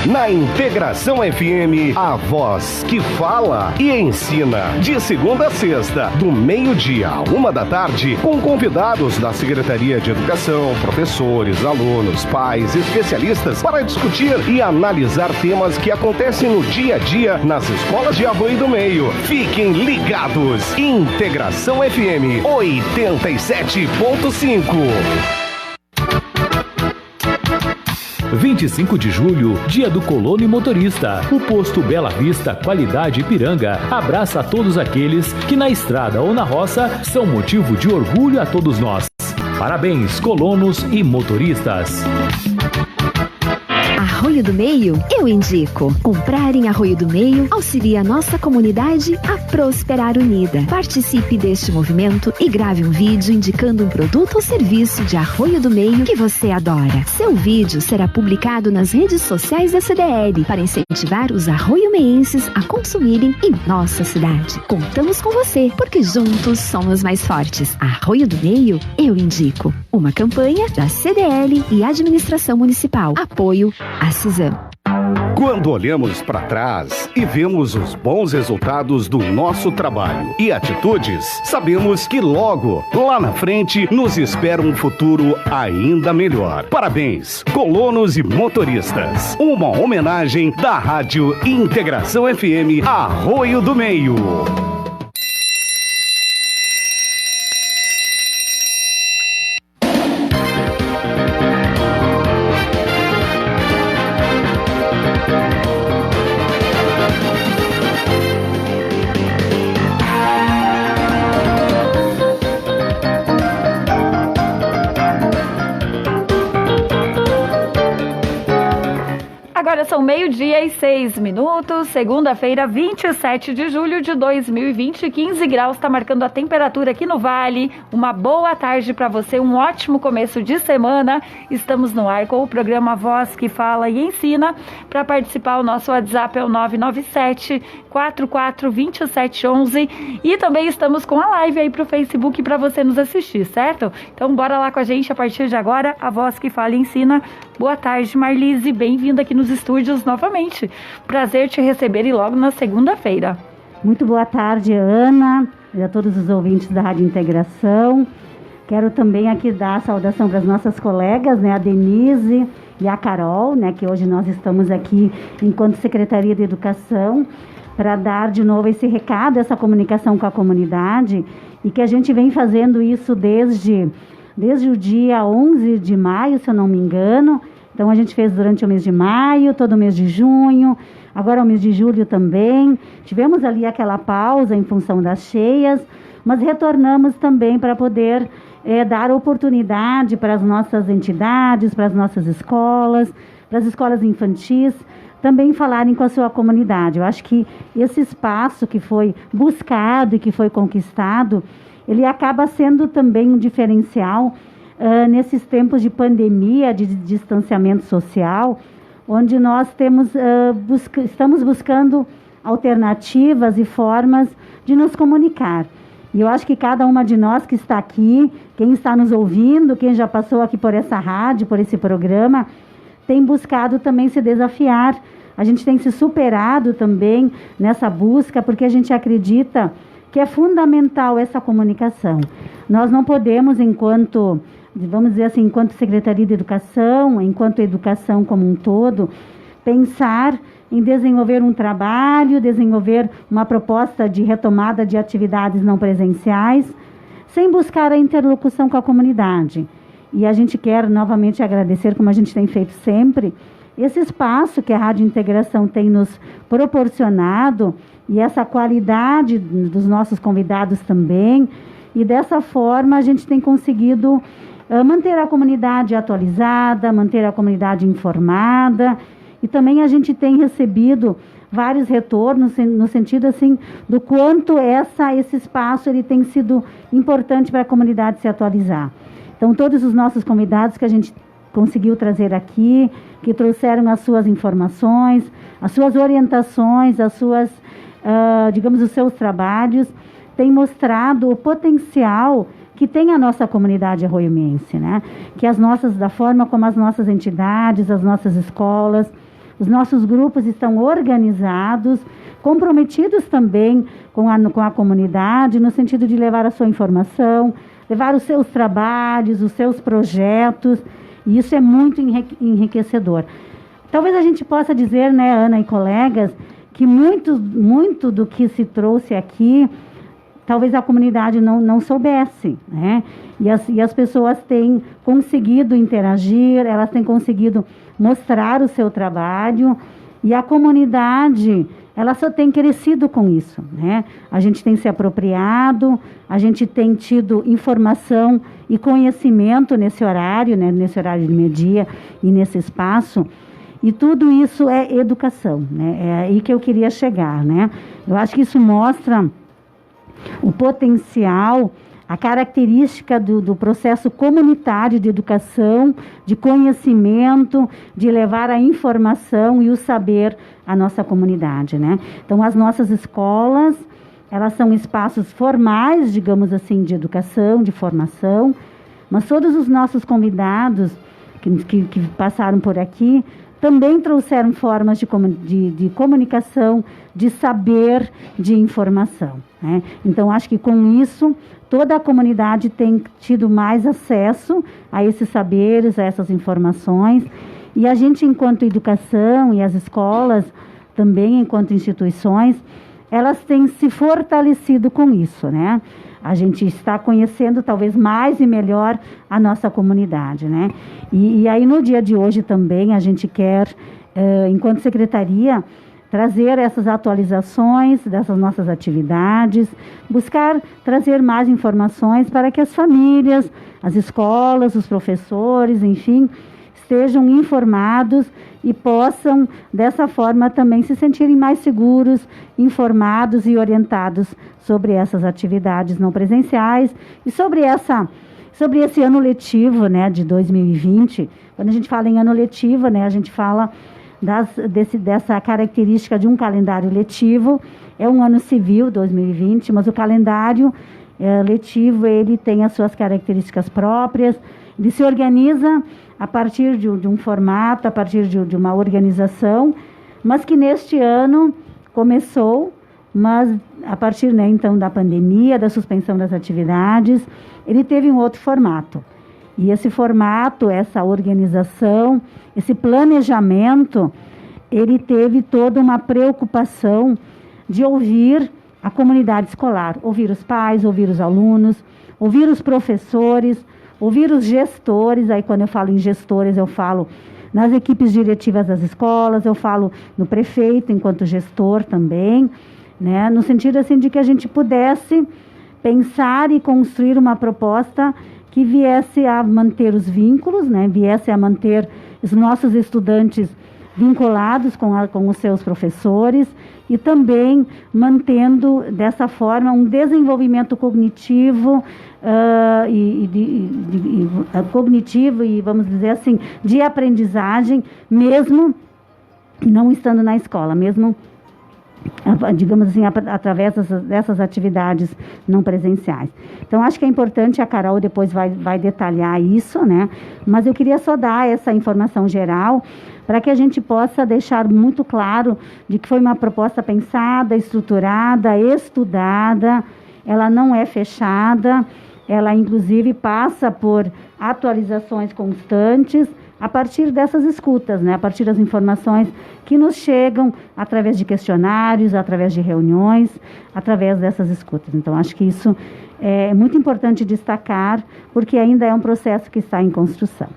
Na Integração FM, a voz que fala e ensina. De segunda a sexta, do meio-dia à 13h, com convidados da Secretaria de Educação, professores, alunos, pais, especialistas, para discutir e analisar temas que acontecem no dia a dia nas escolas de Arroio do Meio. Fiquem ligados. Integração FM 87.5. 25 de julho, Dia do Colono e Motorista. O posto Bela Vista Qualidade Ipiranga abraça a todos aqueles que na estrada ou na roça são motivo de orgulho a todos nós. Parabéns, colonos e motoristas. Arroio do Meio, eu indico. Comprar em Arroio do Meio auxilia a nossa comunidade a prosperar unida. Participe deste movimento e grave um vídeo indicando um produto ou serviço de Arroio do Meio que você adora. Seu vídeo será publicado nas redes sociais da CDL para incentivar os arroiomeenses a consumirem em nossa cidade. Contamos com você, porque juntos somos mais fortes. Arroio do Meio, eu indico. Uma campanha da CDL e Administração Municipal. Apoio a Suzano. Quando olhamos para trás e vemos os bons resultados do nosso trabalho e atitudes, sabemos que logo, lá na frente, nos espera um futuro ainda melhor. Parabéns, colonos e motoristas. Uma homenagem da Rádio Integração FM Arroio do Meio. Agora são 12:06, segunda-feira, 27 de julho de 2020, 15 graus, está marcando a temperatura aqui no Vale. Uma boa tarde para você, um ótimo começo de semana. Estamos no ar com o programa Voz que Fala e Ensina. Para participar, o nosso WhatsApp é o 997-442711 e também estamos com a live aí para o Facebook para você nos assistir, certo? Então bora lá com a gente a partir de agora, a Voz que Fala e Ensina. Boa tarde, Marlise, bem-vinda aqui nos estúdios novamente. Prazer te receber e logo na segunda-feira. Muito boa tarde, Ana, e a todos os ouvintes da Rádio Integração. Quero também aqui dar a saudação para as nossas colegas, né, a Denise e a Carol, né, que hoje nós estamos aqui enquanto Secretaria de Educação, para dar de novo esse recado, essa comunicação com a comunidade, e que a gente vem fazendo isso desde o dia 11 de maio, se eu não me engano. Então, a gente fez durante o mês de maio, todo o mês de junho, agora o mês de julho também. Tivemos ali aquela pausa em função das cheias, mas retornamos também para poder dar oportunidade para as nossas entidades, para as nossas escolas, para as escolas infantis, também falarem com a sua comunidade. Eu acho que esse espaço que foi buscado e que foi conquistado, ele acaba sendo também um diferencial nesses tempos de pandemia, de distanciamento social, onde nós estamos buscando alternativas e formas de nos comunicar. E eu acho que cada uma de nós que está aqui, quem está nos ouvindo, quem já passou aqui por essa rádio, por esse programa, tem buscado também se desafiar. A gente tem se superado também nessa busca, porque a gente acredita que é fundamental essa comunicação. Nós não podemos, enquanto Secretaria de Educação, enquanto educação como um todo, pensar em desenvolver um trabalho, desenvolver uma proposta de retomada de atividades não presenciais, sem buscar a interlocução com a comunidade. E a gente quer novamente agradecer, como a gente tem feito sempre, esse espaço que a Rádio Integração tem nos proporcionado e essa qualidade dos nossos convidados também. E dessa forma a gente tem conseguido manter a comunidade atualizada, manter a comunidade informada, e também a gente tem recebido vários retornos no sentido assim do quanto esse espaço ele tem sido importante para a comunidade se atualizar. Então todos os nossos convidados que a gente conseguiu trazer aqui, que trouxeram as suas informações, as suas orientações, as suas, os seus trabalhos, têm mostrado o potencial que tem a nossa comunidade arroiomense, né? Que da forma como as nossas entidades, as nossas escolas Os nossos grupos estão organizados, comprometidos também com a comunidade, no sentido de levar a sua informação, levar os seus trabalhos, os seus projetos, e isso é muito enriquecedor. Talvez a gente possa dizer, né, Ana e colegas, que muito do que se trouxe aqui, talvez a comunidade não soubesse, né? E as pessoas têm conseguido interagir, elas têm conseguido mostrar o seu trabalho, e a comunidade, ela só tem crescido com isso, né? A gente tem se apropriado, a gente tem tido informação e conhecimento nesse horário, né? Nesse horário de meio-dia e nesse espaço, e tudo isso é educação, né? É aí que eu queria chegar, né? Eu acho que isso mostra o potencial, a característica do processo comunitário de educação, de conhecimento, de levar a informação e o saber à nossa comunidade, né? Então, as nossas escolas, elas são espaços formais, digamos assim, de educação, de formação, mas todos os nossos convidados que passaram por aqui também trouxeram formas de comunicação, de saber, de informação, né? Então, acho que com isso, toda a comunidade tem tido mais acesso a esses saberes, a essas informações. E a gente, enquanto educação, e as escolas também, enquanto instituições, elas têm se fortalecido com isso, né? A gente está conhecendo talvez mais e melhor a nossa comunidade, né? E aí no dia de hoje também a gente quer, enquanto secretaria, trazer essas atualizações dessas nossas atividades, buscar trazer mais informações para que as famílias, as escolas, os professores, enfim, estejam informados e possam, dessa forma, também se sentirem mais seguros, informados e orientados sobre essas atividades não presenciais e sobre esse ano letivo, né, de 2020. Quando a gente fala em ano letivo, né, a gente fala dessa característica de um calendário letivo. É um ano civil, 2020, mas o calendário letivo, ele tem as suas características próprias, ele se organiza a partir de um formato, a partir de uma organização, mas que neste ano começou, mas a partir, né, então, da pandemia, da suspensão das atividades, ele teve um outro formato. E esse formato, essa organização, esse planejamento, ele teve toda uma preocupação de ouvir a comunidade escolar, ouvir os pais, ouvir os alunos, ouvir os professores, ouvir os gestores. Aí quando eu falo em gestores, eu falo nas equipes diretivas das escolas, eu falo no prefeito enquanto gestor também, né? No sentido assim de que a gente pudesse pensar e construir uma proposta que viesse a manter os vínculos, né? Viesse a manter os nossos estudantes vinculados com os seus professores e também mantendo dessa forma um desenvolvimento cognitivo cognitivo e, vamos dizer assim, de aprendizagem, mesmo não estando na escola, mesmo, digamos assim, através dessas atividades não presenciais. Então, acho que é importante, a Carol depois vai detalhar isso, né? Mas eu queria só dar essa informação geral para que a gente possa deixar muito claro de que foi uma proposta pensada, estruturada, estudada, ela não é fechada, ela inclusive passa por atualizações constantes a partir dessas escutas, né? A partir das informações que nos chegam através de questionários, através de reuniões, através dessas escutas. Então, acho que isso é muito importante destacar, porque ainda é um processo que está em construção.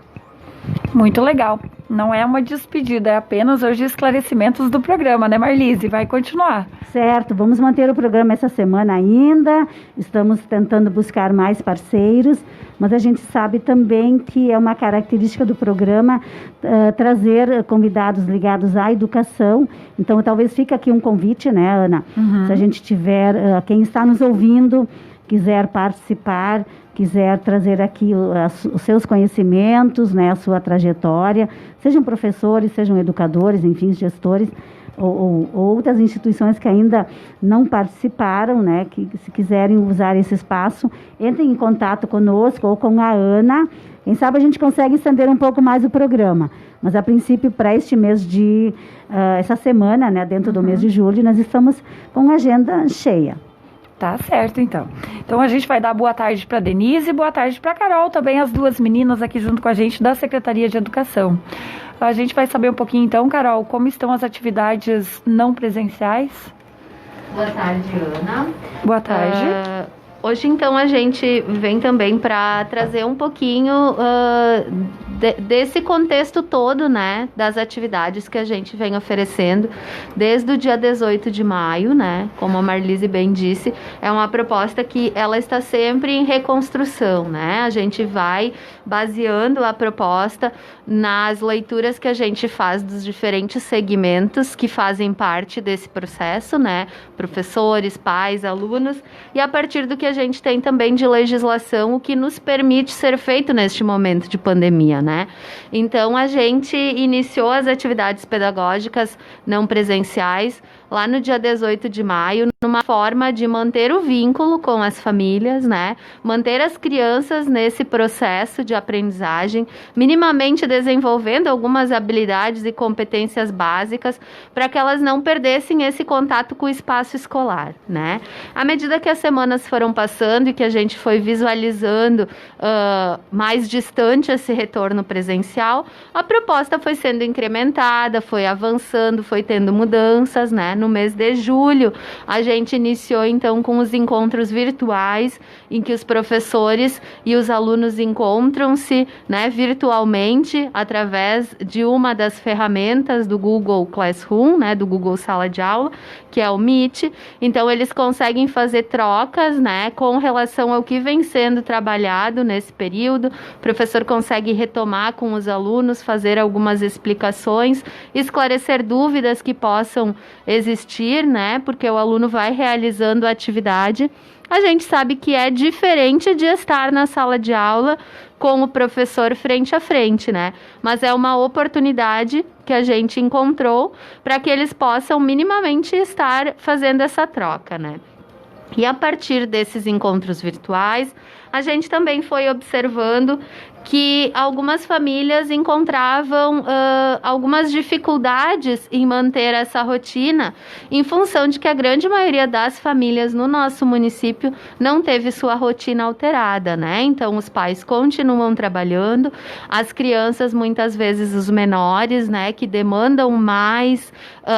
Muito legal. Não é uma despedida, é apenas hoje esclarecimentos do programa, né, Marlise? Vai continuar. Certo, vamos manter o programa essa semana ainda, estamos tentando buscar mais parceiros, mas a gente sabe também que é uma característica do programa trazer convidados ligados à educação. Então, talvez fique aqui um convite, né, Ana? Uhum. Se a gente tiver, quem está nos ouvindo, quiser participar, quiser trazer aqui os seus conhecimentos, né, a sua trajetória, sejam professores, sejam educadores, enfim, gestores, ou outras instituições que ainda não participaram, né, que se quiserem usar esse espaço, entrem em contato conosco ou com a Ana. Quem sabe a gente consegue estender um pouco mais o programa. Mas, a princípio, para este mês de... essa semana, né, dentro do mês de julho, nós estamos com a agenda cheia. Tá certo, então. Então, a gente vai dar boa tarde para Denise e boa tarde para Carol, também as duas meninas aqui junto com a gente da Secretaria de Educação. A gente vai saber um pouquinho, então, Carol, como estão as atividades não presenciais? Boa tarde, Ana. Boa tarde. Hoje, então, a gente vem também para trazer um pouquinho desse contexto todo, né, das atividades que a gente vem oferecendo desde o dia 18 de maio, né, como a Marlise bem disse, é uma proposta que ela está sempre em reconstrução, né, a gente vai baseando a proposta nas leituras que a gente faz dos diferentes segmentos que fazem parte desse processo, né, professores, pais, alunos, e a partir do que a gente tem também de legislação, o que nos permite ser feito neste momento de pandemia, né? Então, a gente iniciou as atividades pedagógicas não presenciais lá no dia 18 de maio, numa forma de manter o vínculo com as famílias, né? Manter as crianças nesse processo de aprendizagem, minimamente desenvolvendo algumas habilidades e competências básicas para que elas não perdessem esse contato com o espaço escolar, né? À medida que as semanas foram passando e que a gente foi visualizando mais distante esse retorno presencial, a proposta foi sendo incrementada, foi avançando, foi tendo mudanças, né? No mês de julho, a gente iniciou então com os encontros virtuais, em que os professores e os alunos encontram-se, né, virtualmente através de uma das ferramentas do Google Classroom, né, do Google Sala de Aula, que é o Meet. Então, eles conseguem fazer trocas, né, com relação ao que vem sendo trabalhado nesse período. O professor consegue retomar com os alunos, fazer algumas explicações, esclarecer dúvidas que possam existir, né, porque o aluno vai realizando a atividade. A gente sabe que é diferente de estar na sala de aula com o professor frente a frente, né? Mas é uma oportunidade que a gente encontrou para que eles possam minimamente estar fazendo essa troca, né? E a partir desses encontros virtuais, a gente também foi observando que algumas famílias encontravam algumas dificuldades em manter essa rotina, em função de que a grande maioria das famílias no nosso município não teve sua rotina alterada, né? Então, os pais continuam trabalhando, as crianças, muitas vezes os menores, né, que demandam mais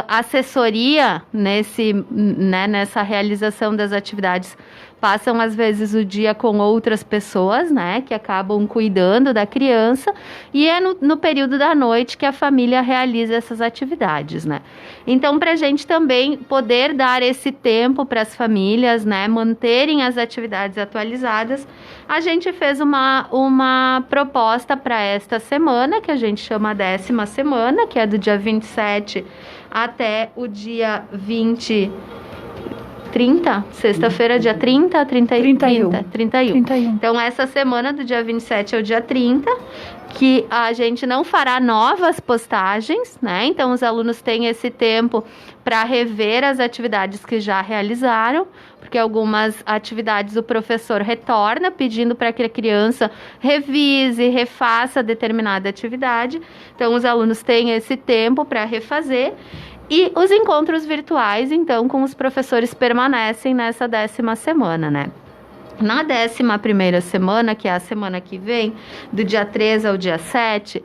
assessoria nessa realização das atividades, passam às vezes o dia com outras pessoas, né, que acabam cuidando da criança, e é no período da noite que a família realiza essas atividades, né. Então, para a gente também poder dar esse tempo para as famílias, né, manterem as atividades atualizadas, a gente fez uma proposta para esta semana, que a gente chama a 10ª semana, que é do dia 27 até o dia 30, sexta-feira, dia 30, 31. Então, essa semana do dia 27 ao dia 30, que a gente não fará novas postagens, né? Então, os alunos têm esse tempo para rever as atividades que já realizaram, porque algumas atividades o professor retorna pedindo para que a criança revise, refaça determinada atividade. Então, os alunos têm esse tempo para refazer. E os encontros virtuais, então, com os professores permanecem nessa 10ª semana, né? Na 11ª semana, que é a semana que vem, do dia 13 ao dia 7,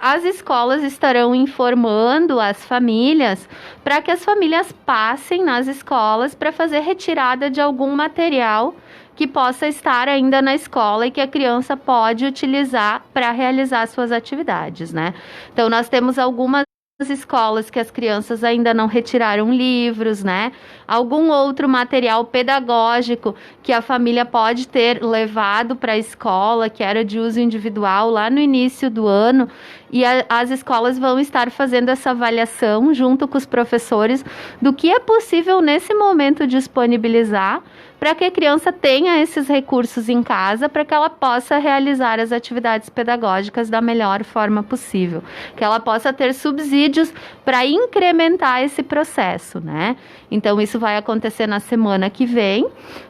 as escolas estarão informando as famílias para que as famílias passem nas escolas para fazer retirada de algum material que possa estar ainda na escola e que a criança pode utilizar para realizar suas atividades, né? Então, nós temos algumas escolas que as crianças ainda não retiraram livros, né? Algum outro material pedagógico que a família pode ter levado para a escola, que era de uso individual lá no início do ano e as escolas vão estar fazendo essa avaliação junto com os professores do que é possível nesse momento disponibilizar para que a criança tenha esses recursos em casa, para que ela possa realizar as atividades pedagógicas da melhor forma possível, que ela possa ter subsídios para incrementar esse processo, né? Então, isso vai acontecer na semana que vem.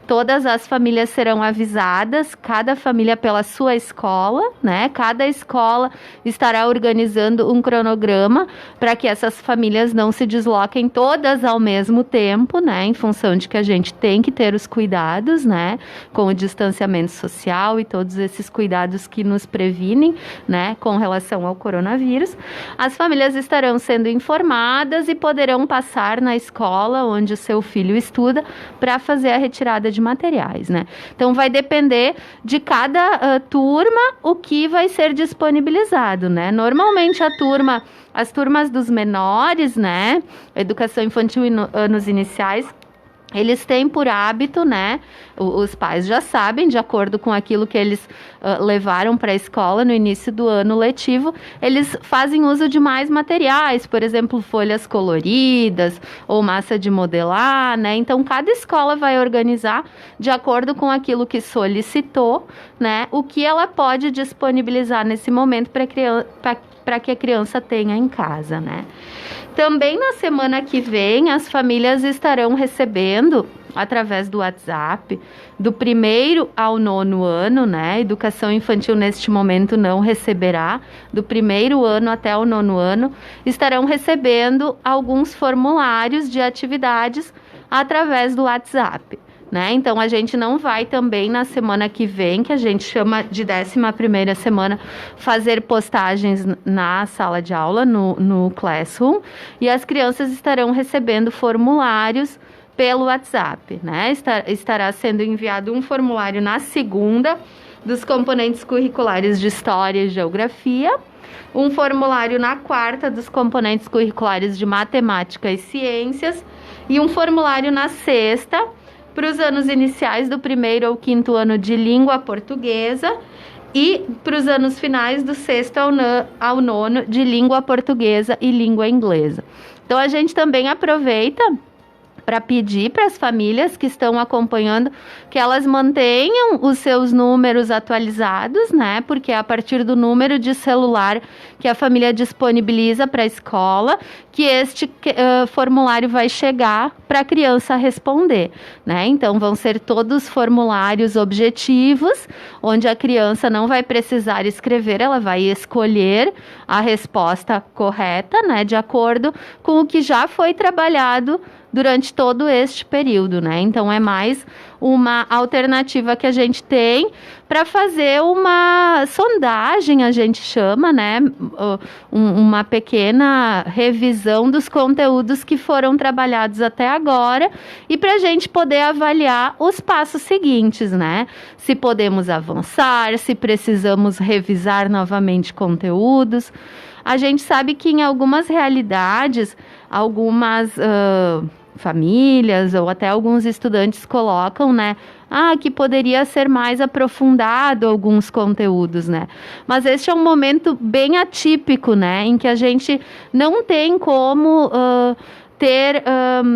Todas as famílias serão avisadas, cada família pela sua escola, né? Cada escola estará organizando um cronograma para que essas famílias não se desloquem todas ao mesmo tempo, né? Em função de que a gente tem que ter os cuidados, né? Com o distanciamento social e todos esses cuidados que nos previnem, né? Com relação ao coronavírus. As famílias estarão sendo informadas e poderão passar na escola onde o seu filho estuda para fazer a retirada de materiais, né? Então, vai depender de cada turma o que vai ser disponibilizado, né? Normalmente, as turmas dos menores, né? Educação infantil e anos iniciais, eles têm por hábito, né, os pais já sabem, de acordo com aquilo que eles levaram para a escola no início do ano letivo, eles fazem uso de mais materiais, por exemplo, folhas coloridas ou massa de modelar, né? Então, cada escola vai organizar de acordo com aquilo que solicitou, né, o que ela pode disponibilizar nesse momento para que a criança tenha em casa, né? Também na semana que vem, as famílias estarão recebendo, através do WhatsApp, do 1º ao 9º ano, né? Educação infantil neste momento não receberá, do 1º ano até o 9º ano, estarão recebendo alguns formulários de atividades através do WhatsApp. Né? Então, a gente não vai também na semana que vem, que a gente chama de 11ª semana, fazer postagens na sala de aula, no Classroom, e as crianças estarão recebendo formulários pelo WhatsApp, né? Estará sendo enviado um formulário na segunda dos componentes curriculares de História e Geografia, um formulário na quarta dos componentes curriculares de Matemática e Ciências e um formulário na sexta para os anos iniciais do 1º ao 5º ano de língua portuguesa e para os anos finais do 6º ao 9º de língua portuguesa e língua inglesa. Então, a gente também aproveita para pedir para as famílias que estão acompanhando que elas mantenham os seus números atualizados, né? Porque é a partir do número de celular que a família disponibiliza para a escola que este formulário vai chegar para a criança responder, né? Então, vão ser todos formulários objetivos, onde a criança não vai precisar escrever, ela vai escolher a resposta correta, né? De acordo com o que já foi trabalhado durante todo este período, né? Então, é mais uma alternativa que a gente tem para fazer uma sondagem, a gente chama, né? Uma pequena revisão dos conteúdos que foram trabalhados até agora e para a gente poder avaliar os passos seguintes, né? Se podemos avançar, se precisamos revisar novamente conteúdos. A gente sabe que em algumas realidades, algumas famílias ou até alguns estudantes colocam, né? Que poderia ser mais aprofundado alguns conteúdos, né? Mas este é um momento bem atípico, né? Em que a gente não tem como ter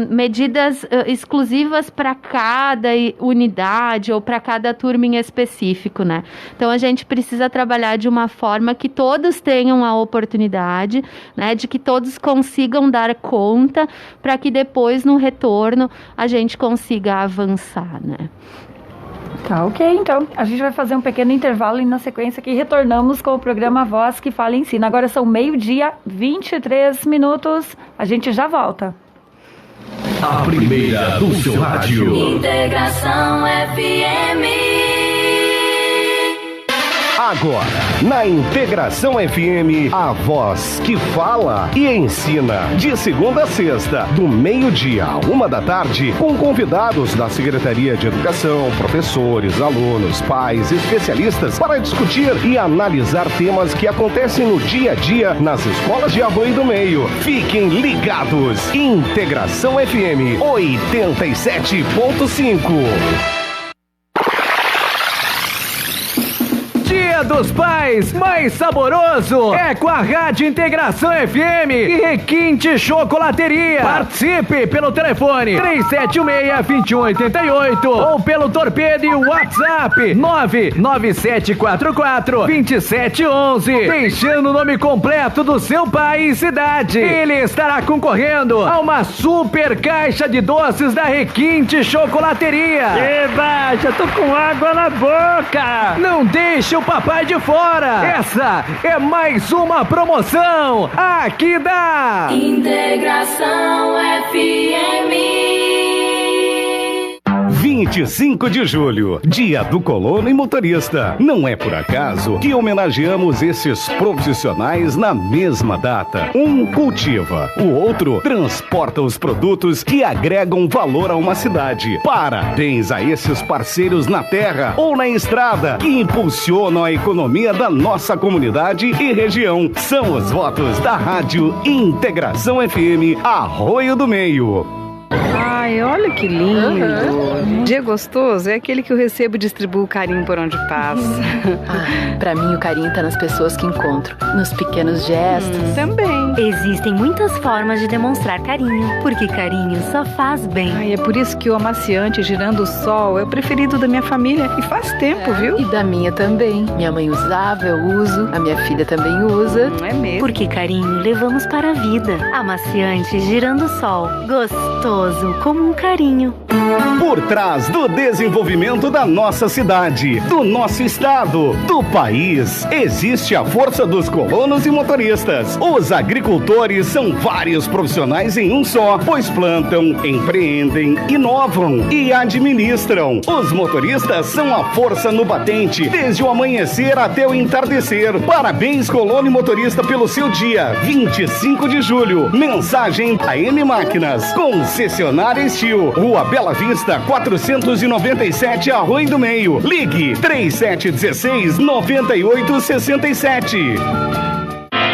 medidas exclusivas para cada unidade ou para cada turma em específico, né? Então, a gente precisa trabalhar de uma forma que todos tenham a oportunidade, né? De que todos consigam dar conta para que depois, no retorno, a gente consiga avançar, né? Tá, ok. Então, a gente vai fazer um pequeno intervalo e na sequência aqui retornamos com o programa Voz que Fala e Ensina. Agora são 12:23. A gente já volta. A primeira do seu rádio. Integração FM. Agora, na Integração FM, a voz que fala e ensina. De segunda a sexta, do 12:00 à 13h, com convidados da Secretaria de Educação, professores, alunos, pais, especialistas, para discutir e analisar temas que acontecem no dia a dia nas escolas de Arroio do Meio. Fiquem ligados. Integração FM 87.5. dos Pais, mais saboroso é com a Rádio Integração FM e Requinte Chocolateria. Participe pelo telefone 3716-2188 ou pelo torpedo e WhatsApp 99744-2711, deixando o nome completo do seu pai e cidade. Ele estará concorrendo a uma super caixa de doces da Requinte Chocolateria. Eba, já tô com água na boca. Não deixe o papai de fora. Essa é mais uma promoção aqui da Integração FM. 25 de julho, Dia do Colono e Motorista. Não é por acaso que homenageamos esses profissionais na mesma data. Um cultiva, o outro transporta os produtos que agregam valor a uma cidade. Parabéns a esses parceiros na terra ou na estrada que impulsionam a economia da nossa comunidade e região. São os votos da Rádio Integração FM Arroio do Meio. Ai, olha que lindo. Dia gostoso é aquele que eu recebo e distribuo carinho por onde passa. Pra mim, o carinho tá nas pessoas que encontro, nos pequenos gestos. Também. Existem muitas formas de demonstrar carinho, porque carinho só faz bem. Ai, é por isso que o amaciante Girando o Sol é o preferido da minha família e faz tempo, viu? E da minha também. Minha mãe usava, eu uso, a minha filha também usa. Não é mesmo? Porque carinho levamos para a vida. Amaciante Girando o Sol. Gostoso como um carinho. Por trás do desenvolvimento da nossa cidade, do nosso estado, do país, existe a força dos colonos e motoristas. Os agricultores são vários profissionais em um só, pois plantam, empreendem, inovam e administram. Os motoristas são a força no batente, desde o amanhecer até o entardecer. Parabéns, colono e motorista, pelo seu dia, 25 de julho. Mensagem da M Máquinas, concessionária Estil, Rua Bela Vista, 497, Arroio do Meio. Ligue 3716-9867.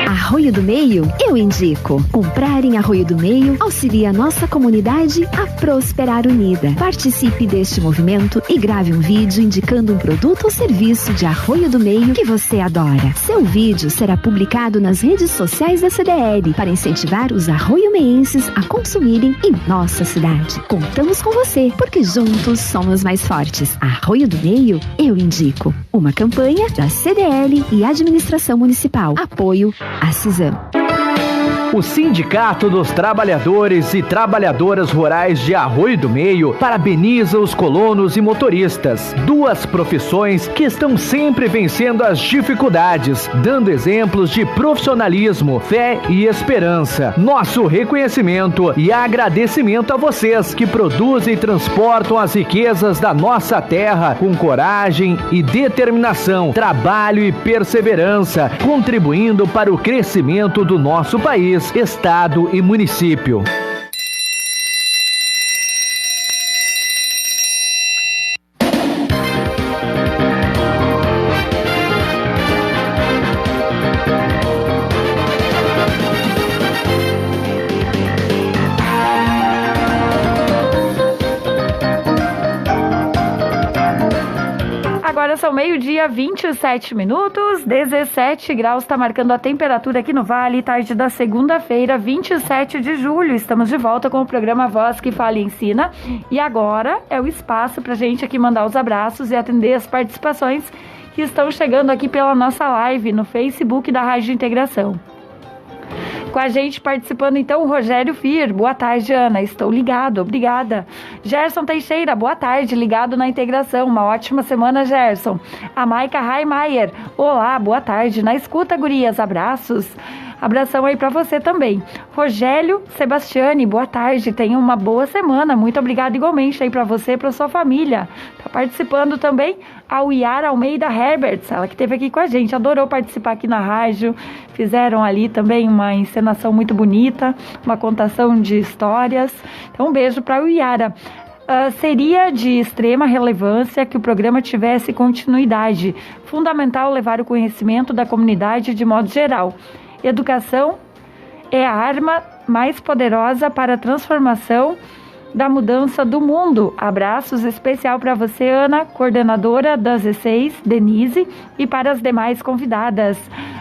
Arroio do Meio, eu indico. Comprar em Arroio do Meio auxilia a nossa comunidade a prosperar unida. Participe deste movimento e grave um vídeo indicando um produto ou serviço de Arroio do Meio que você adora. Seu vídeo será publicado nas redes sociais da CDL para incentivar os arroiomeenses a consumirem em nossa cidade. Contamos com você, porque juntos somos mais fortes. Arroio do Meio, eu indico. Uma campanha da CDL e Administração Municipal. Apoio a CISAM. O Sindicato dos Trabalhadores e Trabalhadoras Rurais de Arroio do Meio parabeniza os colonos e motoristas, duas profissões que estão sempre vencendo as dificuldades, dando exemplos de profissionalismo, fé e esperança. Nosso reconhecimento e agradecimento a vocês que produzem e transportam as riquezas da nossa terra com coragem e determinação, trabalho e perseverança, contribuindo para o crescimento do nosso país, estado e município. Agora são meio-dia, 27 minutos, 17 graus, está marcando a temperatura aqui no Vale, tarde da segunda-feira, 27 de julho. Estamos de volta com o programa Voz que Fala e Ensina. E agora é o espaço para a gente aqui mandar os abraços e atender as participações que estão chegando aqui pela nossa live no Facebook da Rádio Integração. Com a gente participando então o Rogério Fir. Boa tarde, Ana, estou ligado, obrigada. Gerson Teixeira, boa tarde, ligado na integração, uma ótima semana, Gerson. A Maica Raimayer, olá, boa tarde, na escuta, gurias, abraços. Abração aí para você também. Rogério Sebastiani, boa tarde, tenha uma boa semana, muito obrigada igualmente aí para você e para sua família. Tá participando também a Yara Almeida Herberts, ela que esteve aqui com a gente, adorou participar aqui na rádio, fizeram ali também uma encenação muito bonita, uma contação de histórias, então um beijo para a Yara. Seria de extrema relevância que o programa tivesse continuidade, fundamental levar o conhecimento da comunidade de modo geral. Educação é a arma mais poderosa para a transformação da mudança do mundo. Abraços especial para você, Ana, coordenadora das E6, Denise, e para as demais convidadas.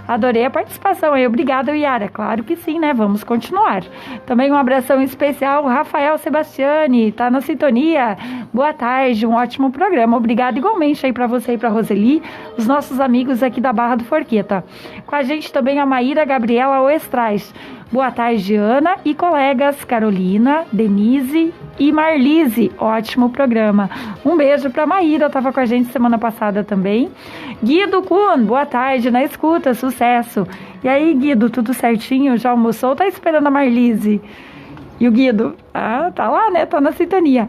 Adorei a participação aí. Obrigada, Yara. Claro que sim, né? Vamos continuar. Também um abração especial, Rafael Sebastiani, tá na sintonia. Boa tarde, um ótimo programa. Obrigada igualmente aí para você e para Roseli, os nossos amigos aqui da Barra do Forqueta. Com a gente também a Maíra Gabriela Oestrais. Boa tarde, Ana e colegas Carolina, Denise e Marlise. Ótimo programa. Um beijo para Maíra, estava com a gente semana passada também. Guido Kuhn, boa tarde, na escuta, sucesso. E aí, Guido, tudo certinho? Já almoçou ou tá esperando a Marlise? E o Guido? Ah, tá lá, né? Tá na sintonia.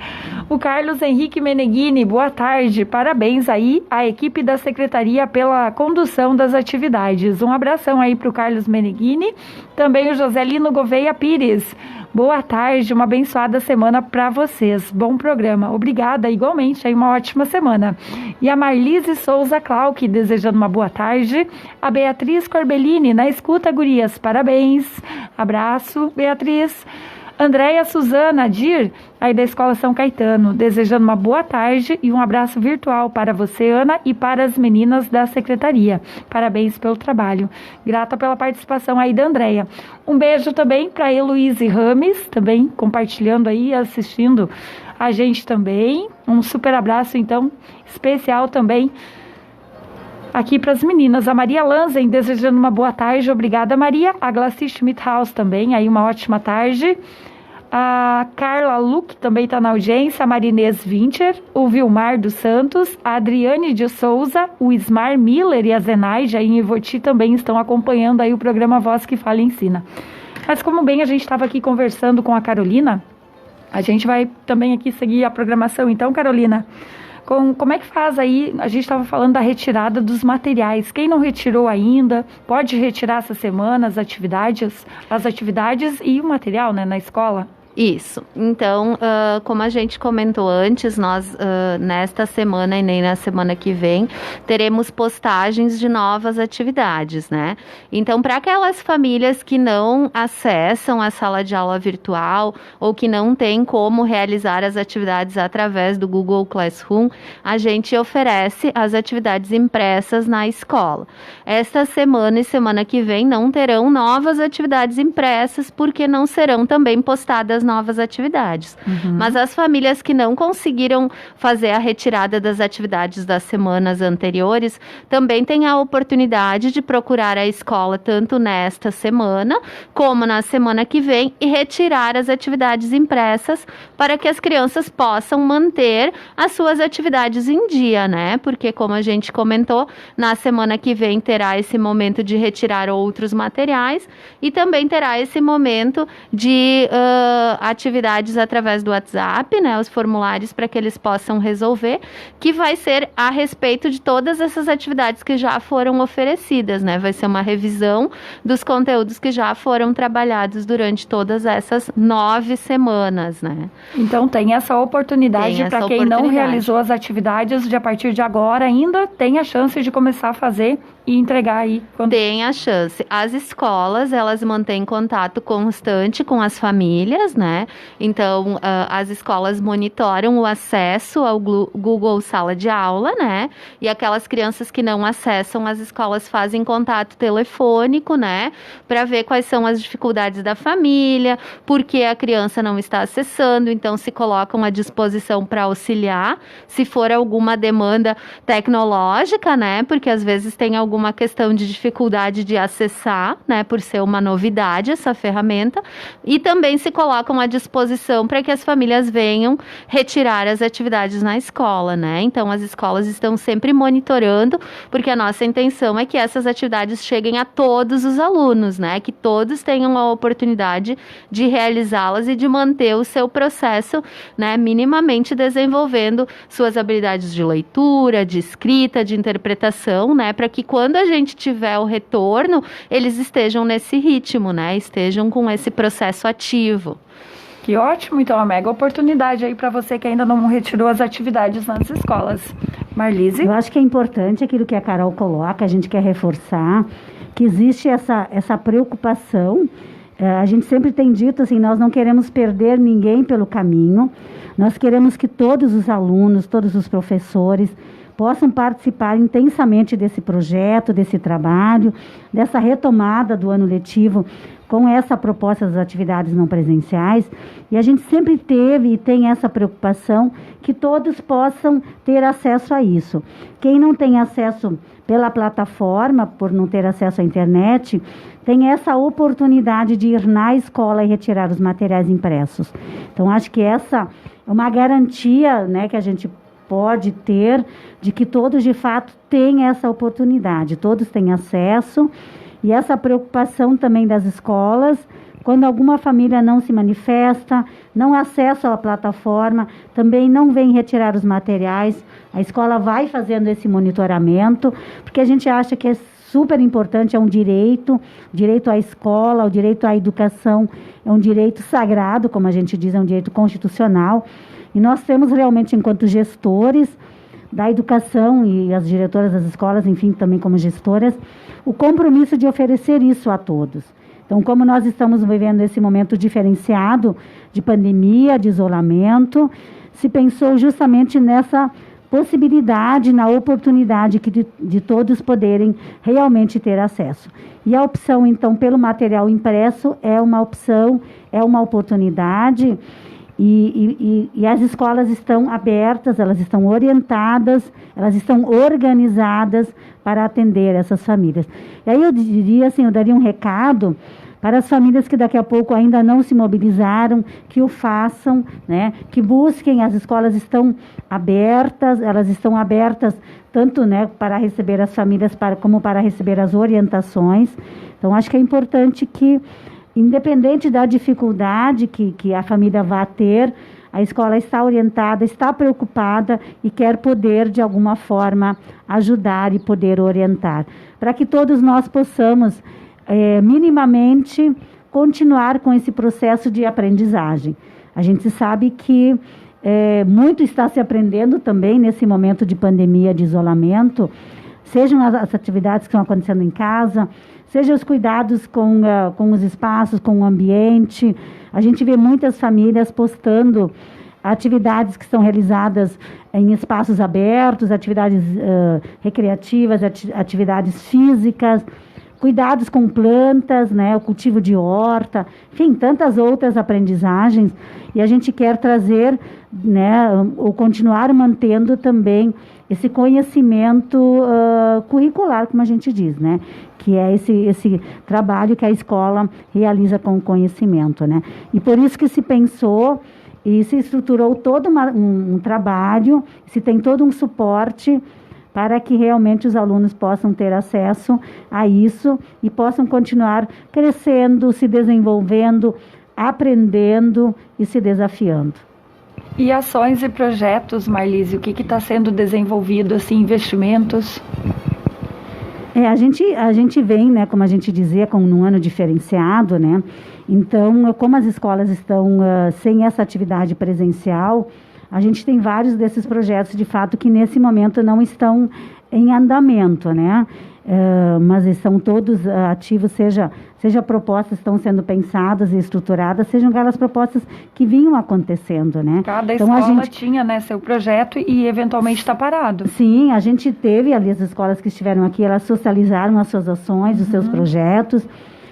O Carlos Henrique Meneghini, boa tarde. Parabéns aí à equipe da Secretaria pela condução das atividades. Um abração aí pro Carlos Meneghini. Também o Joselino Gouveia Pires. Boa tarde, uma abençoada semana para vocês. Bom programa. Obrigada, igualmente. Aí uma ótima semana. E a Marlise Souza Clark, desejando uma boa tarde. A Beatriz Corbellini, na escuta, gurias. Parabéns. Abraço, Beatriz. Andréia Suzana Dir, aí da Escola São Caetano, desejando uma boa tarde e um abraço virtual para você, Ana, e para as meninas da Secretaria. Parabéns pelo trabalho. Grata pela participação aí da Andréia. Um beijo também para a Heloíse Rames, também compartilhando aí, assistindo a gente também. Um super abraço, então, especial também aqui para as meninas. A Maria Lanzen, desejando uma boa tarde. Obrigada, Maria. A Glaci Schmidhaus também, aí uma ótima tarde. A Carla Luque também está na audiência. A Marinês Winter, o Vilmar dos Santos, a Adriane de Souza, o Ismar Miller e a Zenaide aí em Ivoti também estão acompanhando aí o programa Voz que Fala e Ensina. Mas como bem a gente estava aqui conversando com a Carolina, a gente vai também aqui seguir a programação. Então, Carolina, como é que faz aí? A gente estava falando da retirada dos materiais. Quem não retirou ainda, pode retirar essa semana as atividades e o material, né, na escola? Isso. Então, como a gente comentou antes, nós nesta semana e nem na semana que vem teremos postagens de novas atividades, né? Então, para aquelas famílias que não acessam a sala de aula virtual ou que não tem como realizar as atividades através do Google Classroom, a gente oferece as atividades impressas na escola. Esta semana e semana que vem não terão novas atividades impressas porque não serão também postadas novas atividades. Mas as famílias que não conseguiram fazer a retirada das atividades das semanas anteriores também têm a oportunidade de procurar a escola tanto nesta semana como na semana que vem e retirar as atividades impressas para que as crianças possam manter as suas atividades em dia, né? Porque, como a gente comentou, na semana que vem terá esse momento de retirar outros materiais e também terá esse momento de atividades através do WhatsApp, né, os formulários para que eles possam resolver, que vai ser a respeito de todas essas atividades que já foram oferecidas, né, vai ser uma revisão dos conteúdos que já foram trabalhados durante todas essas 9 semanas, né. Então tem essa oportunidade para quem não realizou as atividades, de a partir de agora ainda tem a chance de começar a fazer e entregar aí. Tem a chance. As escolas, elas mantêm contato constante com as famílias, né? Então, as escolas monitoram o acesso ao Google Sala de Aula, né? E aquelas crianças que não acessam, as escolas fazem contato telefônico, né? Para ver quais são as dificuldades da família, por que a criança não está acessando, então se colocam à disposição para auxiliar, se for alguma demanda tecnológica, né? Porque às vezes tem alguma questão de dificuldade de acessar, né? Por ser uma novidade essa ferramenta, e também se colocam à disposição para que as famílias venham retirar as atividades na escola, né? Então, as escolas estão sempre monitorando, porque a nossa intenção é que essas atividades cheguem a todos os alunos, né? Que todos tenham a oportunidade de realizá-las e de manter o seu processo, né? Minimamente desenvolvendo suas habilidades de leitura, de escrita, de interpretação, né? Para que quando a gente tiver o retorno, eles estejam nesse ritmo, né? Estejam com esse processo ativo. Que ótimo, então, uma mega oportunidade aí para você que ainda não retirou as atividades nas escolas. Marlise? Eu acho que é importante aquilo que a Carol coloca, a gente quer reforçar, que existe essa preocupação A gente sempre tem dito assim, nós não queremos perder ninguém pelo caminho, nós queremos que todos os alunos, todos os professores possam participar intensamente desse projeto, desse trabalho, dessa retomada do ano letivo com essa proposta das atividades não presenciais. E a gente sempre teve e tem essa preocupação que todos possam ter acesso a isso. Quem não tem acesso pela plataforma, por não ter acesso à internet, tem essa oportunidade de ir na escola e retirar os materiais impressos. Então, acho que essa é uma garantia, né, que a gente pode ter de que todos, de fato, têm essa oportunidade, todos têm acesso, e essa preocupação também das escolas, quando alguma família não se manifesta, não acessa a plataforma, também não vem retirar os materiais, a escola vai fazendo esse monitoramento, porque a gente acha que é super importante, é um direito à escola, o direito à educação, é um direito sagrado, como a gente diz, é um direito constitucional. E nós temos realmente, enquanto gestores da educação e as diretoras das escolas, enfim, também como gestoras, o compromisso de oferecer isso a todos. Então, como nós estamos vivendo esse momento diferenciado de pandemia, de isolamento, se pensou justamente nessa possibilidade, na oportunidade de todos poderem realmente ter acesso. E a opção, então, pelo material impresso é uma opção, é uma oportunidade. E as escolas estão abertas, elas estão orientadas, elas estão organizadas para atender essas famílias. E aí eu diria assim, eu daria um recado para as famílias que daqui a pouco ainda não se mobilizaram, que o façam, né? Que busquem, as escolas estão abertas, elas estão abertas tanto, né, para receber as famílias como para receber as orientações. Então, acho que é importante que, independente da dificuldade que a família vá ter, a escola está orientada, está preocupada e quer poder, de alguma forma, ajudar e poder orientar, para que todos nós possamos, minimamente, continuar com esse processo de aprendizagem. A gente sabe que muito está se aprendendo também nesse momento de pandemia, de isolamento, sejam as atividades que estão acontecendo em casa, seja os cuidados com os espaços, com o ambiente. A gente vê muitas famílias postando atividades que são realizadas em espaços abertos, atividades recreativas, atividades físicas, cuidados com plantas, né, o cultivo de horta, enfim, tantas outras aprendizagens. E a gente quer trazer, né, ou continuar mantendo também esse conhecimento curricular, como a gente diz, né? Que é esse trabalho que a escola realiza com o conhecimento, né? E por isso que se pensou e se estruturou todo um trabalho, se tem todo um suporte para que realmente os alunos possam ter acesso a isso e possam continuar crescendo, se desenvolvendo, aprendendo e se desafiando. E ações e projetos, Marlise, o que está sendo desenvolvido, assim, investimentos? A gente vem, né, como a gente dizia, com um ano diferenciado, né? Então, como as escolas estão sem essa atividade presencial, a gente tem vários desses projetos, de fato, que nesse momento não estão em andamento, né? Mas estão todos ativos, seja propostas estão sendo pensadas e estruturadas, sejam aquelas propostas que vinham acontecendo, né? Cada escola tinha, né, seu projeto e eventualmente está parado. Sim, a gente teve ali as escolas que estiveram aqui, elas socializaram as suas ações, os seus projetos,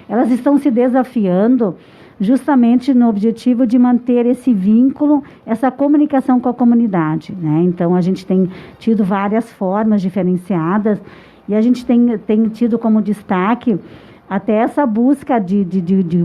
elas estão se desafiando justamente no objetivo de manter esse vínculo, essa comunicação com a comunidade, né? Então, a gente tem tido várias formas diferenciadas e a gente tem tido como destaque até essa busca de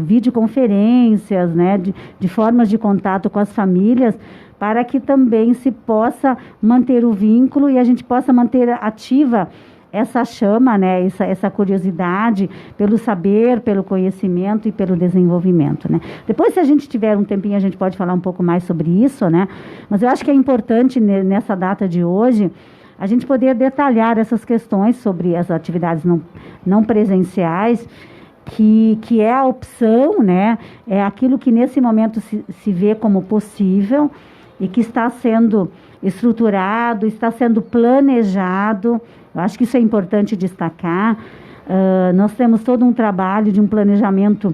videoconferências, né? De formas de contato com as famílias, para que também se possa manter o vínculo e a gente possa manter ativa essa chama, né, essa curiosidade pelo saber, pelo conhecimento e pelo desenvolvimento, né. Depois, se a gente tiver um tempinho, a gente pode falar um pouco mais sobre isso, né, mas eu acho que é importante nessa data de hoje a gente poder detalhar essas questões sobre as atividades não presenciais, que é a opção, né, é aquilo que nesse momento se vê como possível e que está sendo estruturado, está sendo planejado. Eu acho que isso é importante destacar. Nós temos todo um trabalho de um planejamento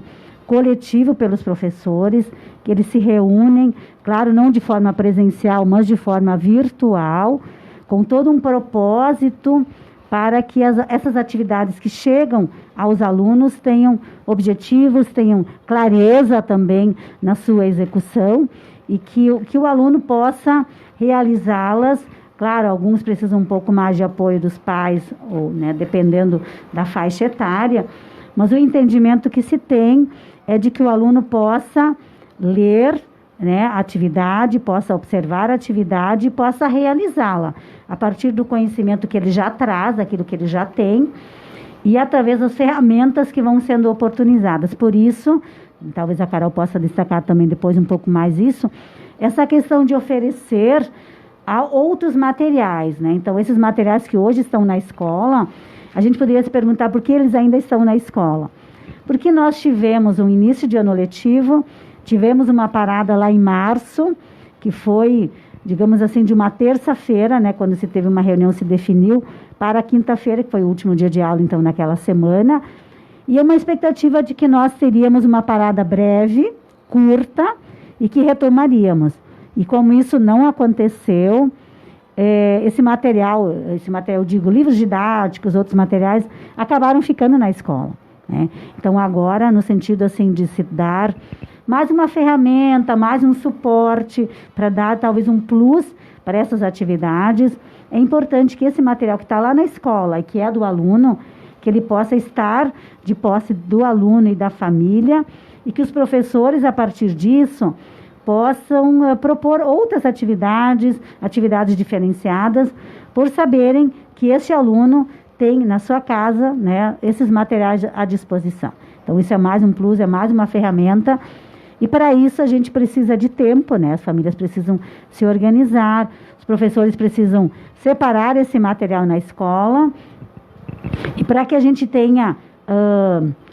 coletivo pelos professores, que eles se reúnem, claro, não de forma presencial, mas de forma virtual, com todo um propósito para que essas atividades que chegam aos alunos tenham objetivos, tenham clareza também na sua execução e que o aluno possa realizá-las. Claro, alguns precisam um pouco mais de apoio dos pais, ou, né, dependendo da faixa etária, mas o entendimento que se tem é de que o aluno possa ler, né, a atividade, possa observar a atividade e possa realizá-la a partir do conhecimento que ele já traz, aquilo que ele já tem, e através das ferramentas que vão sendo oportunizadas. Por isso, talvez a Carol possa destacar também depois um pouco mais isso, essa questão de oferecer a outros materiais, né? Então, esses materiais que hoje estão na escola, a gente poderia se perguntar por que eles ainda estão na escola. Porque nós tivemos um início de ano letivo, tivemos uma parada lá em março, que foi, digamos assim, de uma terça-feira, né, quando se teve uma reunião, se definiu, para quinta-feira, que foi o último dia de aula, então, naquela semana, e uma expectativa de que nós teríamos uma parada breve, curta, e que retomaríamos. E como isso não aconteceu, esse material, eu digo, livros didáticos, outros materiais, acabaram ficando na escola, né? Então, agora, no sentido, assim, de se dar mais uma ferramenta, mais um suporte para dar talvez um plus para essas atividades. É importante que esse material que está lá na escola e que é do aluno, que ele possa estar de posse do aluno e da família e que os professores, a partir disso, possam propor outras atividades diferenciadas, por saberem que esse aluno tem na sua casa, né, esses materiais à disposição. Então, isso é mais um plus, é mais uma ferramenta. E para isso a gente precisa de tempo, né? As famílias precisam se organizar, os professores precisam separar esse material na escola. E para que a gente tenha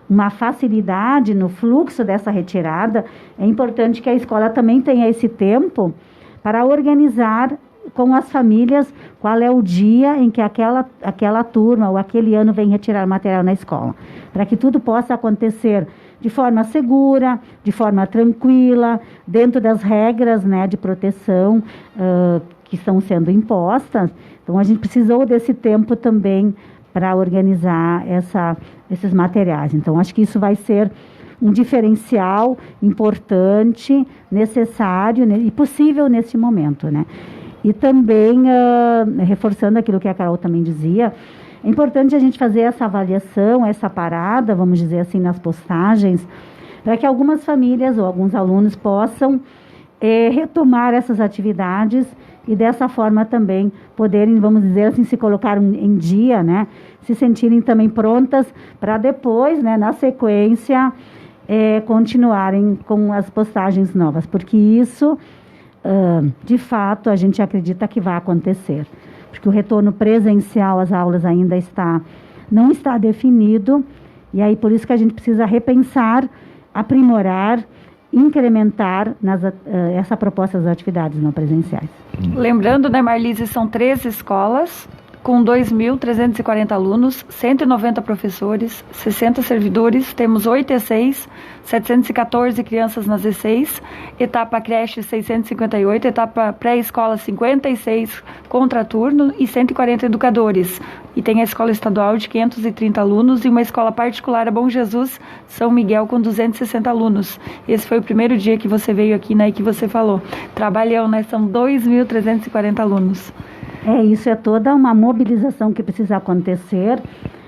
uma facilidade no fluxo dessa retirada, é importante que a escola também tenha esse tempo para organizar com as famílias qual é o dia em que aquela turma ou aquele ano vem retirar material na escola, para que tudo possa acontecer de forma segura, de forma tranquila, dentro das regras, né, de proteção que estão sendo impostas. Então, a gente precisou desse tempo também para organizar esses materiais. Então, acho que isso vai ser um diferencial importante, necessário, né, e possível nesse momento, né? E também, reforçando aquilo que a Carol também dizia, é importante a gente fazer essa avaliação, essa parada, vamos dizer assim, nas postagens, para que algumas famílias ou alguns alunos possam retomar essas atividades e dessa forma também poderem, vamos dizer assim, se colocar em dia, né? Se sentirem também prontas para depois, né, na sequência, continuarem com as postagens novas, porque isso, de fato, a gente acredita que vai acontecer. Porque o retorno presencial às aulas ainda não está definido, e aí por isso que a gente precisa repensar, aprimorar, incrementar essa proposta das atividades não presenciais. Lembrando, né, Marlise, são 13 escolas, com 2.340 alunos, 190 professores, 60 servidores, temos 8 E6, 714 crianças nas E6, etapa creche 658, etapa pré-escola 56 contraturno e 140 educadores. E tem a escola estadual de 530 alunos e uma escola particular a Bom Jesus, São Miguel, com 260 alunos. Esse foi o primeiro dia que você veio aqui, né, e que você falou. Trabalhão, né, são 2.340 alunos. Isso é toda uma mobilização que precisa acontecer,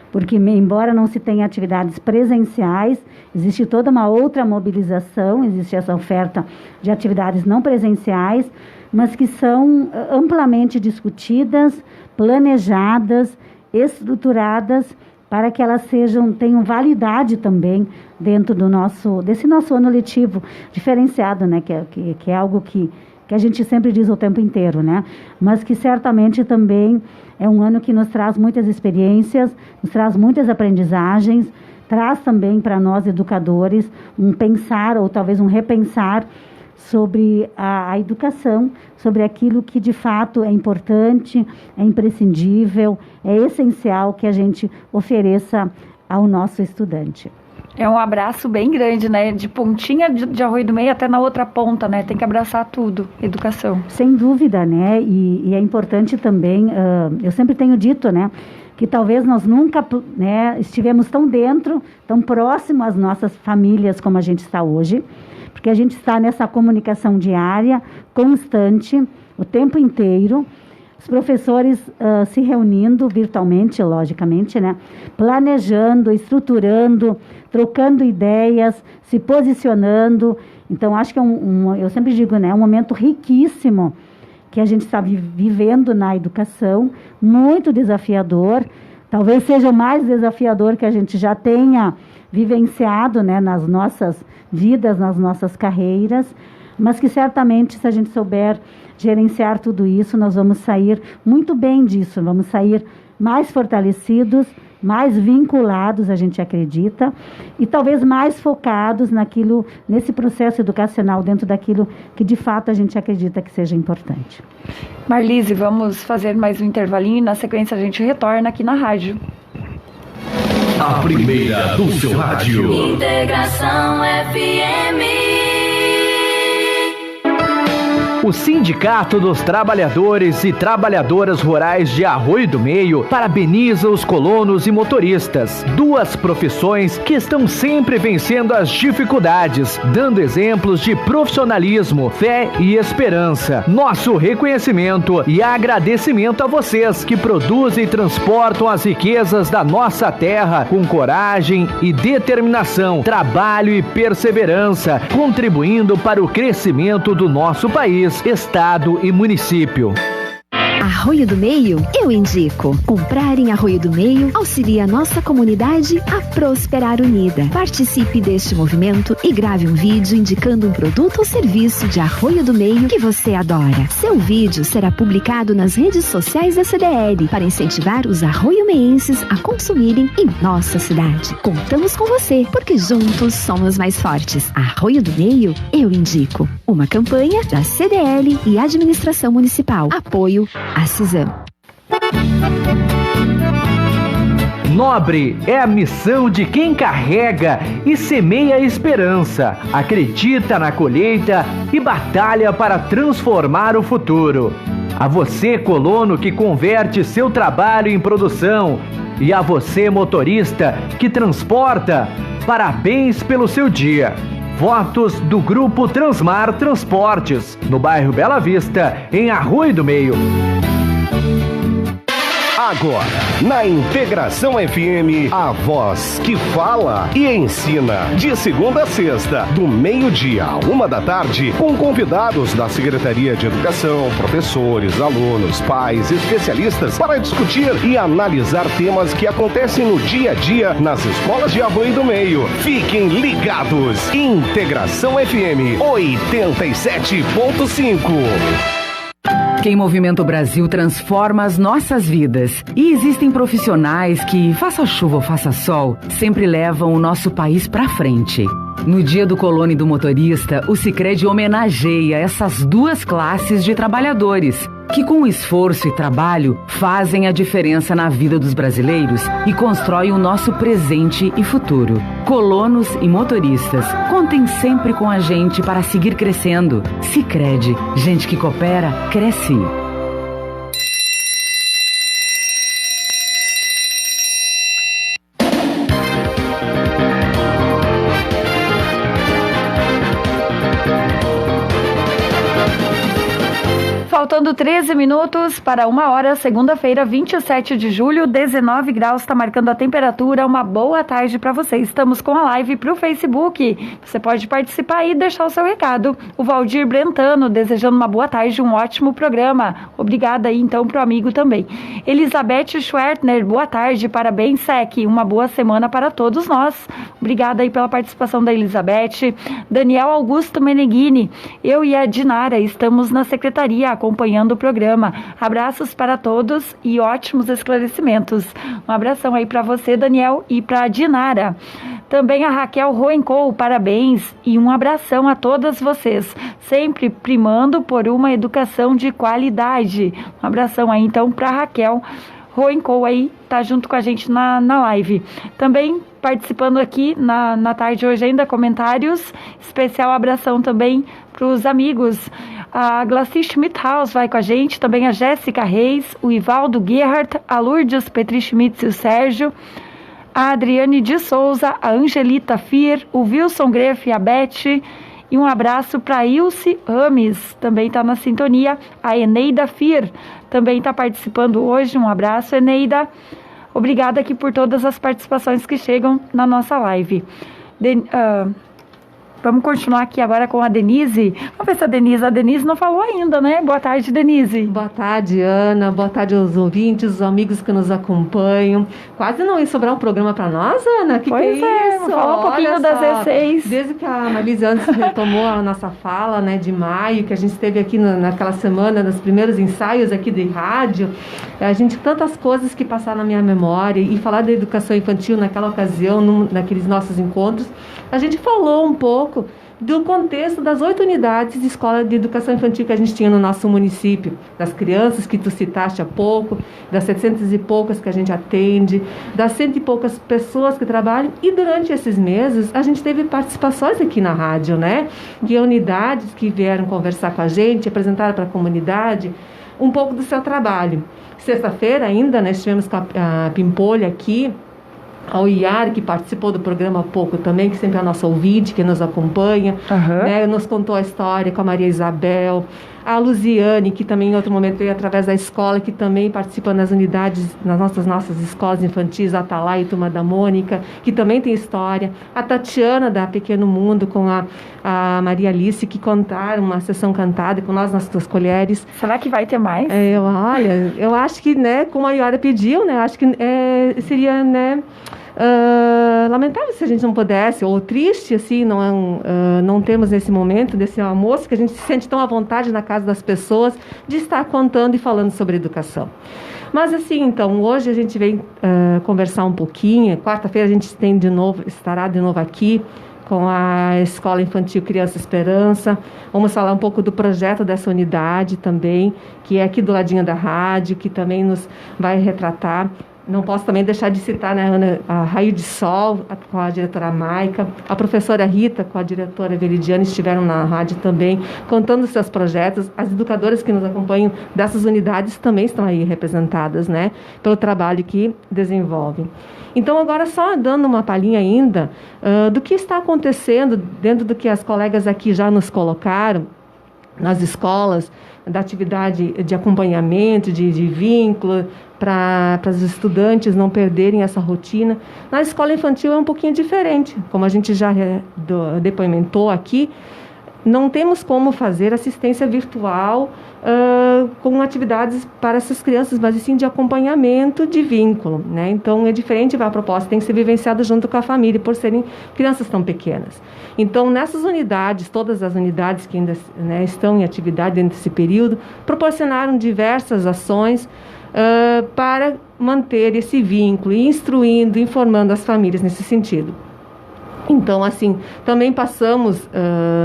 porque embora não se tenha atividades presenciais, existe toda uma outra mobilização, existe essa oferta de atividades não presenciais, mas que são amplamente discutidas, planejadas, estruturadas, para que elas tenham validade também dentro desse nosso ano letivo diferenciado, né, que é algo que a gente sempre diz o tempo inteiro, né? Mas que certamente também é um ano que nos traz muitas experiências, nos traz muitas aprendizagens, traz também para nós educadores um pensar ou talvez um repensar sobre a educação, sobre aquilo que de fato é importante, é imprescindível, é essencial que a gente ofereça ao nosso estudante. É um abraço bem grande, né? De pontinha de Arroio do Meio até na outra ponta, né? Tem que abraçar tudo, educação. Sem dúvida, né? E é importante também, eu sempre tenho dito, né? Que talvez nós nunca, né, estivemos tão dentro, tão próximo às nossas famílias como a gente está hoje, porque a gente está nessa comunicação diária, constante, o tempo inteiro, os professores se reunindo virtualmente, logicamente, né, planejando, estruturando, trocando ideias, se posicionando. Então, acho que eu sempre digo, né, um momento riquíssimo que a gente está vivendo na educação, muito desafiador, talvez seja o mais desafiador que a gente já tenha vivenciado, né, nas nossas vidas, nas nossas carreiras, mas que certamente, se a gente souber gerenciar tudo isso, nós vamos sair muito bem disso, vamos sair mais fortalecidos, mais vinculados, a gente acredita, e talvez mais focados nesse processo educacional, dentro daquilo que de fato a gente acredita que seja importante. Marlise, vamos fazer mais um intervalinho e na sequência a gente retorna aqui na rádio. A primeira do seu rádio. Integração FM. O Sindicato dos Trabalhadores e Trabalhadoras Rurais de Arroio do Meio parabeniza os colonos e motoristas, duas profissões que estão sempre vencendo as dificuldades, dando exemplos de profissionalismo, fé e esperança. Nosso reconhecimento e agradecimento a vocês que produzem e transportam as riquezas da nossa terra com coragem e determinação, trabalho e perseverança, contribuindo para o crescimento do nosso país, estado e município. Arroio do Meio, eu indico. Comprar em Arroio do Meio auxilia a nossa comunidade a prosperar unida. Participe deste movimento e grave um vídeo indicando um produto ou serviço de Arroio do Meio que você adora. Seu vídeo será publicado nas redes sociais da CDL para incentivar os arroiomeenses a consumirem em nossa cidade. Contamos com você, porque juntos somos mais fortes. Arroio do Meio, eu indico. Uma campanha da CDL e Administração Municipal. Apoio a CISAM. Nobre é a missão de quem carrega e semeia a esperança, acredita na colheita e batalha para transformar o futuro. A você, colono, que converte seu trabalho em produção, e a você, motorista, que transporta, parabéns pelo seu dia. Votos do Grupo Transmar Transportes, no bairro Bela Vista, em Arroio do Meio. Agora, na Integração FM, a voz que fala e ensina. De segunda a sexta, do meio-dia à 13h, com convidados da Secretaria de Educação, professores, alunos, pais, especialistas, para discutir e analisar temas que acontecem no dia a dia nas escolas de Arroio do Meio. Fiquem ligados. Integração FM 87.5. Quem movimenta o Brasil transforma as nossas vidas. E existem profissionais que, faça chuva ou faça sol, sempre levam o nosso país pra frente. No Dia do Colono e do Motorista, o Sicredi homenageia essas duas classes de trabalhadores, que com esforço e trabalho fazem a diferença na vida dos brasileiros e constroem o nosso presente e futuro. Colonos e motoristas, contem sempre com a gente para seguir crescendo. Sicredi, gente que coopera, cresce. Faltando 13 minutos para 1h, segunda-feira, 27 de julho, 19 graus, está marcando a temperatura. Uma boa tarde para você. Estamos com a live para o Facebook. Você pode participar e deixar o seu recado. O Valdir Brentano, desejando uma boa tarde, um ótimo programa. Obrigada aí, então, para o amigo também. Elizabeth Schwertner, boa tarde, parabéns, SEC. Uma boa semana para todos nós. Obrigada aí pela participação da Elizabeth. Daniel Augusto Meneghini, eu e a Dinara estamos na secretaria acompanhando o programa. Abraços para todos e ótimos esclarecimentos. Um abração aí para você, Daniel, e para a Dinara. Também a Raquel Roencol, parabéns e um abração a todas vocês, sempre primando por uma educação de qualidade. Um abração aí então para a Raquel Roenco aí tá junto com a gente na live. Também participando aqui na tarde hoje ainda, comentários. Especial abração também para os amigos. A Glaci Schmidhaus vai com a gente, também a Jéssica Reis, o Ivaldo Gerhardt, a Lourdes Petri Schmitz e o Sérgio, a Adriane de Souza, a Angelita Fier, o Wilson Greff e a Beth. E um abraço para a Ilse Rames, também está na sintonia. A Eneida Fier também está participando hoje. Um abraço, Eneida. Obrigada aqui por todas as participações que chegam na nossa live. Vamos continuar aqui agora com a Denise. Vamos ver se a Denise não falou ainda, né? Boa tarde, Denise. Boa tarde, Ana. Boa tarde aos ouvintes, os amigos que nos acompanham. Quase não ia sobrar um programa para nós, Ana? Que pois é, vamos falar um pouquinho das E6. Desde que a Marlise antes retomou a nossa fala, né, de maio, que a gente esteve aqui naquela semana, nos primeiros ensaios aqui de rádio, a gente, tantas coisas que passaram na minha memória, e falar da educação infantil naquela ocasião, naqueles nossos encontros, a gente falou um pouco do contexto das 8 unidades de escola de educação infantil que a gente tinha no nosso município, das crianças que tu citaste há pouco, das 700 e poucas que a gente atende, das 100 e poucas pessoas que trabalham, e durante esses meses a gente teve participações aqui na rádio, né? De unidades que vieram conversar com a gente, apresentaram para a comunidade um pouco do seu trabalho. Sexta-feira ainda, nós estivemos com a Pimpolha aqui, ao Iar, que participou do programa há pouco também, que sempre é a nossa ouvinte, que nos acompanha, né, nos contou a história com a Maria Isabel, a Luziane, que também em outro momento veio através da escola, que também participa nas unidades, nas nossas escolas infantis, a Atalaia e Turma da Mônica, que também tem história, a Tatiana, da Pequeno Mundo, com a Maria Alice, que contaram uma sessão cantada com nós, nossas colheres. Será que vai ter mais? Eu acho que, né, como a Iora pediu, né, acho que seria, né, lamentável se a gente não pudesse, ou triste, assim, não temos nesse momento, desse almoço, que a gente se sente tão à vontade na casa das pessoas de estar contando e falando sobre educação. Mas assim, então, hoje a gente vem conversar um pouquinho. Quarta-feira a gente estará de novo aqui com a Escola Infantil Criança Esperança. Vamos falar um pouco do projeto dessa unidade também, que é aqui do ladinho da rádio, que também nos vai retratar. Não posso também deixar de citar, né, Ana, a Raio de Sol, com a diretora Maica, a professora Rita, com a diretora Veridiana, estiveram na rádio também, contando os seus projetos. As educadoras que nos acompanham dessas unidades também estão aí representadas, né, pelo trabalho que desenvolvem. Então, agora só dando uma palhinha ainda do que está acontecendo dentro do que as colegas aqui já nos colocaram, nas escolas, da atividade de acompanhamento, de vínculo, para os estudantes não perderem essa rotina. Na escola infantil é um pouquinho diferente, como a gente já depoimentou aqui, não temos como fazer assistência virtual com atividades para essas crianças, mas sim de acompanhamento, de vínculo, né? Então é diferente, a proposta tem que ser vivenciada junto com a família, por serem crianças tão pequenas. Então nessas unidades, todas as unidades que ainda, né, estão em atividade dentro desse período, proporcionaram diversas ações para manter esse vínculo, instruindo, informando as famílias nesse sentido. Então, assim, também passamos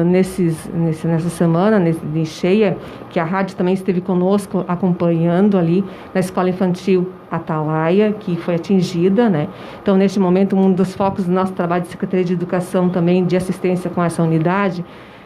nessa semana, de cheia, que a rádio também esteve conosco acompanhando ali na Escola Infantil Atalaia, que foi atingida, né? Então, neste momento, um dos focos do nosso trabalho de Secretaria de Educação também, de assistência com essa unidade,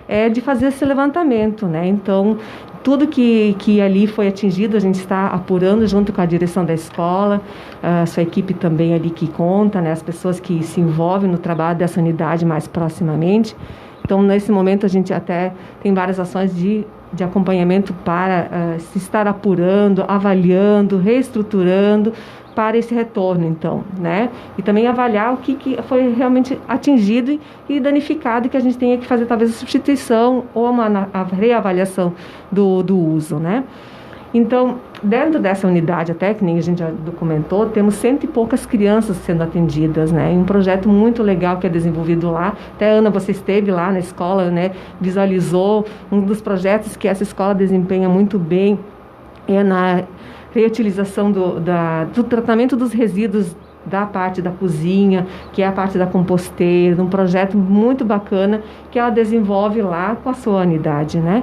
é de fazer esse levantamento, né? Então, tudo que ali foi atingido, a gente está apurando junto com a direção da escola, a sua equipe também ali que conta, né? As pessoas que se envolvem no trabalho dessa unidade mais proximamente. Então, nesse momento, a gente até tem várias ações de acompanhamento para se estar apurando, avaliando, reestruturando para esse retorno, então, né? E também avaliar o que foi realmente atingido e danificado, que a gente tenha que fazer talvez a substituição ou a reavaliação do uso, né? Então, dentro dessa unidade, até que nem a gente já documentou, temos 100 e poucas crianças sendo atendidas, né? Um projeto muito legal que é desenvolvido lá. Até, Ana, você esteve lá na escola, né? Visualizou um dos projetos que essa escola desempenha muito bem, é na reutilização do tratamento dos resíduos da parte da cozinha, que é a parte da composteira, um projeto muito bacana que ela desenvolve lá com a sua unidade, né?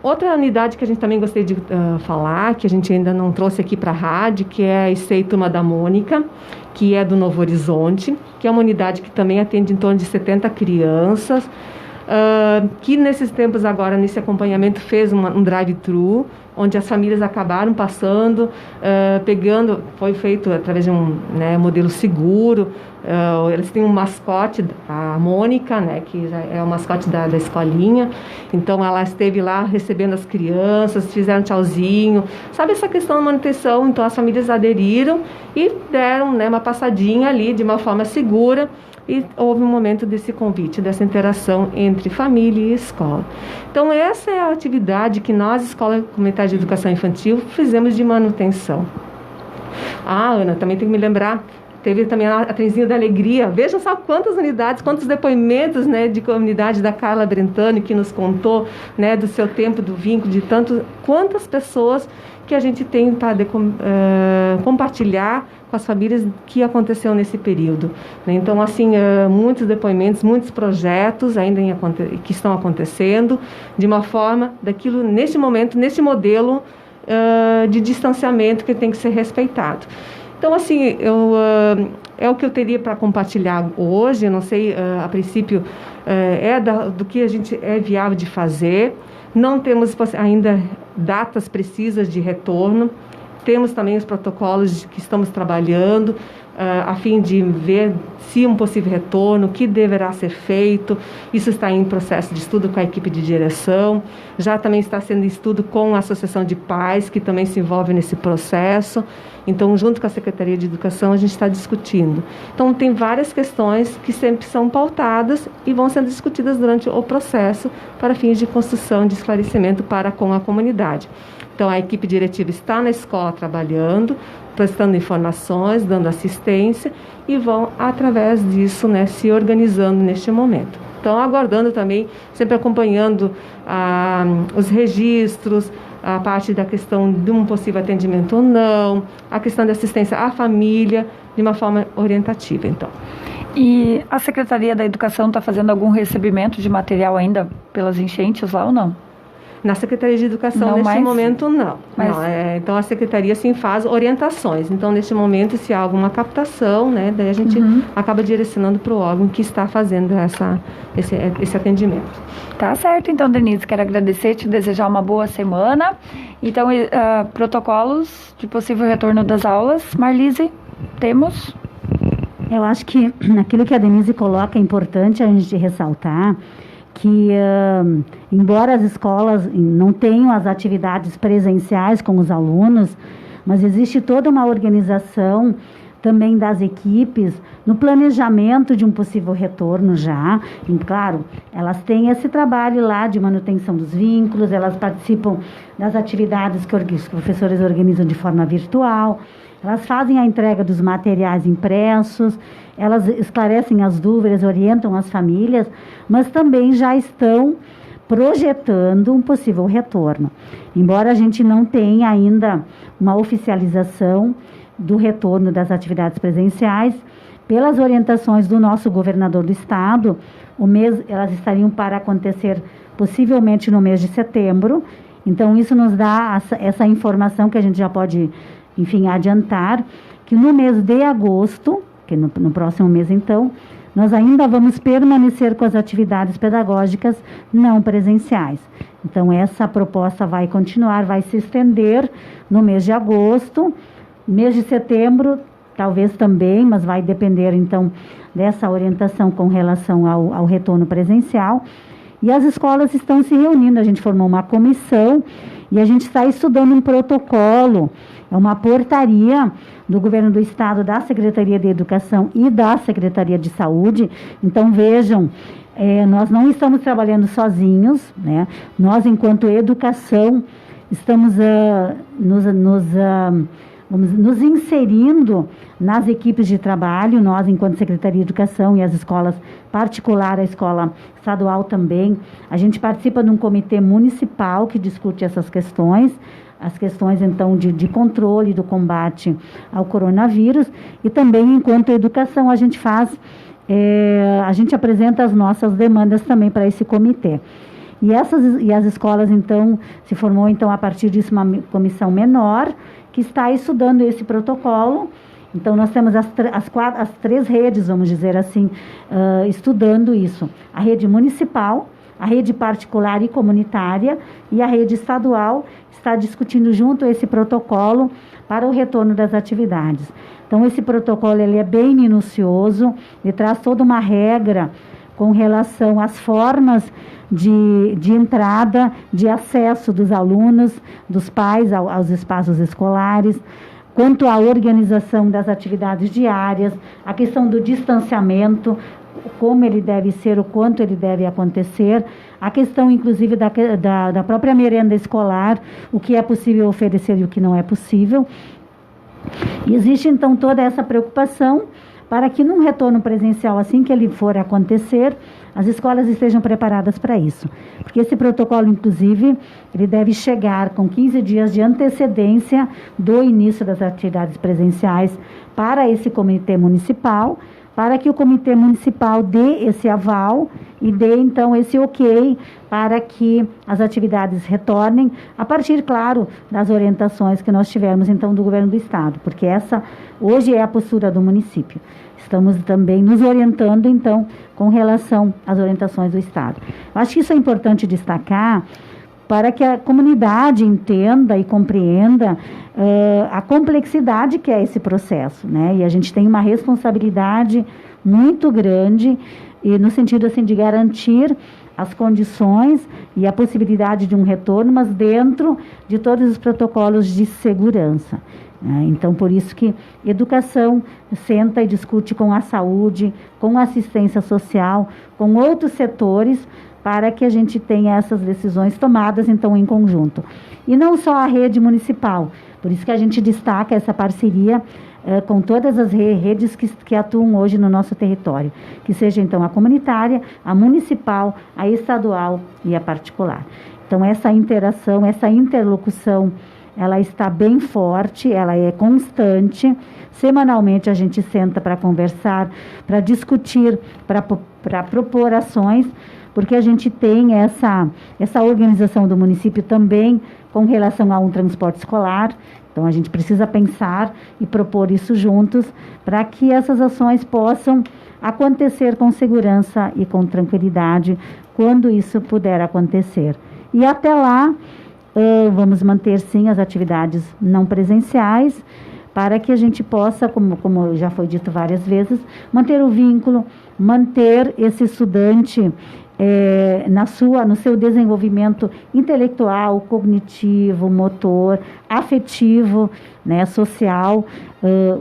Outra unidade que a gente também gostaria de falar, que a gente ainda não trouxe aqui para a rádio, que é a ICEI Turma da Mônica, que é do Novo Horizonte, que é uma unidade que também atende em torno de 70 crianças, que nesses tempos agora, nesse acompanhamento, fez um drive-thru, onde as famílias acabaram passando, pegando, foi feito através de um modelo seguro. Eles têm um mascote, a Mônica, que já é o mascote da escolinha. Então ela esteve lá recebendo as crianças, fizeram tchauzinho, sabe, essa questão da manutenção. Então as famílias aderiram e deram uma passadinha ali de uma forma segura. E houve um momento desse convite, dessa interação entre família e escola. Então essa é a atividade que nós, Escola Comunitária de Educação Infantil, fizemos de manutenção. Ana, também tem que me lembrar, teve também a Trenzinho da Alegria. Vejam só quantas unidades, quantos depoimentos de comunidade da Carla Brentani, que nos contou do seu tempo, do vínculo, de quantas pessoas que a gente tem para compartilhar com as famílias que aconteceu nesse período. Então, assim, muitos depoimentos, muitos projetos ainda que estão acontecendo, de uma forma daquilo, neste momento, nesse modelo de distanciamento que tem que ser respeitado. Então, assim, é o que eu teria para compartilhar hoje. Eu não sei, a princípio, do que a gente é viável de fazer. Não temos ainda datas precisas de retorno. Temos também os protocolos que estamos trabalhando a fim de ver se um possível retorno, o que deverá ser feito. Isso está em processo de estudo com a equipe de direção. Já também está sendo estudo com a Associação de Pais, que também se envolve nesse processo. Então, junto com a Secretaria de Educação, a gente está discutindo. Então, tem várias questões que sempre são pautadas e vão sendo discutidas durante o processo para fins de construção de esclarecimento para com a comunidade. Então, a equipe diretiva está na escola trabalhando, prestando informações, dando assistência e vão, através disso, se organizando neste momento. Então, aguardando também, sempre acompanhando os registros, a parte da questão de um possível atendimento ou não, a questão da assistência à família, de uma forma orientativa, então. E a Secretaria da Educação está fazendo algum recebimento de material ainda pelas enchentes lá ou não? Na Secretaria de Educação, neste momento, não. Então, a Secretaria, sim, faz orientações. Então, neste momento, se há alguma captação, daí a gente acaba direcionando para o órgão que está fazendo esse atendimento. Tá certo. Então, Denise, quero agradecer, te desejar uma boa semana. Então, protocolos de possível retorno das aulas. Marlise, temos? Eu acho que aquilo que a Denise coloca é importante a gente ressaltar, que embora as escolas não tenham as atividades presenciais com os alunos, mas existe toda uma organização também das equipes no planejamento de um possível retorno já. E, claro, elas têm esse trabalho lá de manutenção dos vínculos, elas participam das atividades que os professores organizam de forma virtual, elas fazem a entrega dos materiais impressos, elas esclarecem as dúvidas, orientam as famílias, mas também já estão projetando um possível retorno. Embora a gente não tenha ainda uma oficialização do retorno das atividades presenciais, pelas orientações do nosso governador do estado, elas estariam para acontecer possivelmente no mês de setembro. Então, isso nos dá essa informação que a gente já pode, enfim, adiantar, que no mês de agosto, que no próximo mês, então, nós ainda vamos permanecer com as atividades pedagógicas não presenciais. Então, essa proposta vai continuar, vai se estender no mês de agosto, mês de setembro, talvez também, mas vai depender, então, dessa orientação com relação ao retorno presencial. E as escolas estão se reunindo, a gente formou uma comissão e a gente está estudando um protocolo, é uma portaria do Governo do Estado, da Secretaria de Educação e da Secretaria de Saúde. Então, vejam, nós não estamos trabalhando sozinhos, Nós, enquanto educação, estamos nos inserindo nas equipes de trabalho, nós, enquanto Secretaria de Educação e as escolas particular, a escola estadual também, a gente participa de um comitê municipal que discute essas questões, as questões, então, de controle do combate ao coronavírus, e também, enquanto educação, a gente apresenta as nossas demandas também para esse comitê. E as escolas, então, se formou, então, a partir disso, uma comissão menor que está estudando esse protocolo. Então, nós temos as 3 redes, vamos dizer assim, estudando isso. A rede municipal, a rede particular e comunitária e a rede estadual está discutindo junto esse protocolo para o retorno das atividades. Então, esse protocolo ele é bem minucioso, ele traz toda uma regra com relação às formas de entrada, de acesso dos alunos, dos pais aos espaços escolares, quanto à organização das atividades diárias, a questão do distanciamento, como ele deve ser, o quanto ele deve acontecer, a questão, inclusive, da própria merenda escolar, o que é possível oferecer e o que não é possível. E existe, então, toda essa preocupação para que, num retorno presencial, assim que ele for acontecer, as escolas estejam preparadas para isso. Porque esse protocolo, inclusive, ele deve chegar com 15 dias de antecedência do início das atividades presenciais para esse comitê municipal, para que o comitê municipal dê esse aval e dê, então, esse ok para que as atividades retornem, a partir, claro, das orientações que nós tivemos, então, do governo do estado, porque essa, hoje, é a postura do município. Estamos também nos orientando, então, com relação às orientações do estado. Eu acho que isso é importante destacar para que a comunidade entenda e compreenda a complexidade que é esse processo, né? E a gente tem uma responsabilidade muito grande e no sentido assim de garantir as condições e a possibilidade de um retorno, mas dentro de todos os protocolos de segurança. Então, por isso que educação senta e discute com a saúde, com a assistência social, com outros setores, para que a gente tenha essas decisões tomadas, então, em conjunto. E não só a rede municipal, por isso que a gente destaca essa parceria com todas as redes que atuam hoje no nosso território, que seja, então, a comunitária, a municipal, a estadual e a particular. Então, essa interação, essa interlocução, ela está bem forte, ela é constante. Semanalmente a gente senta para conversar, para discutir, para propor ações, porque a gente tem essa organização do município também com relação a um transporte escolar. Então, a gente precisa pensar e propor isso juntos para que essas ações possam acontecer com segurança e com tranquilidade quando isso puder acontecer. E até lá, vamos manter, sim, as atividades não presenciais para que a gente possa, como já foi dito várias vezes, manter o vínculo, manter esse estudante no seu desenvolvimento intelectual, cognitivo, motor, afetivo, né, social,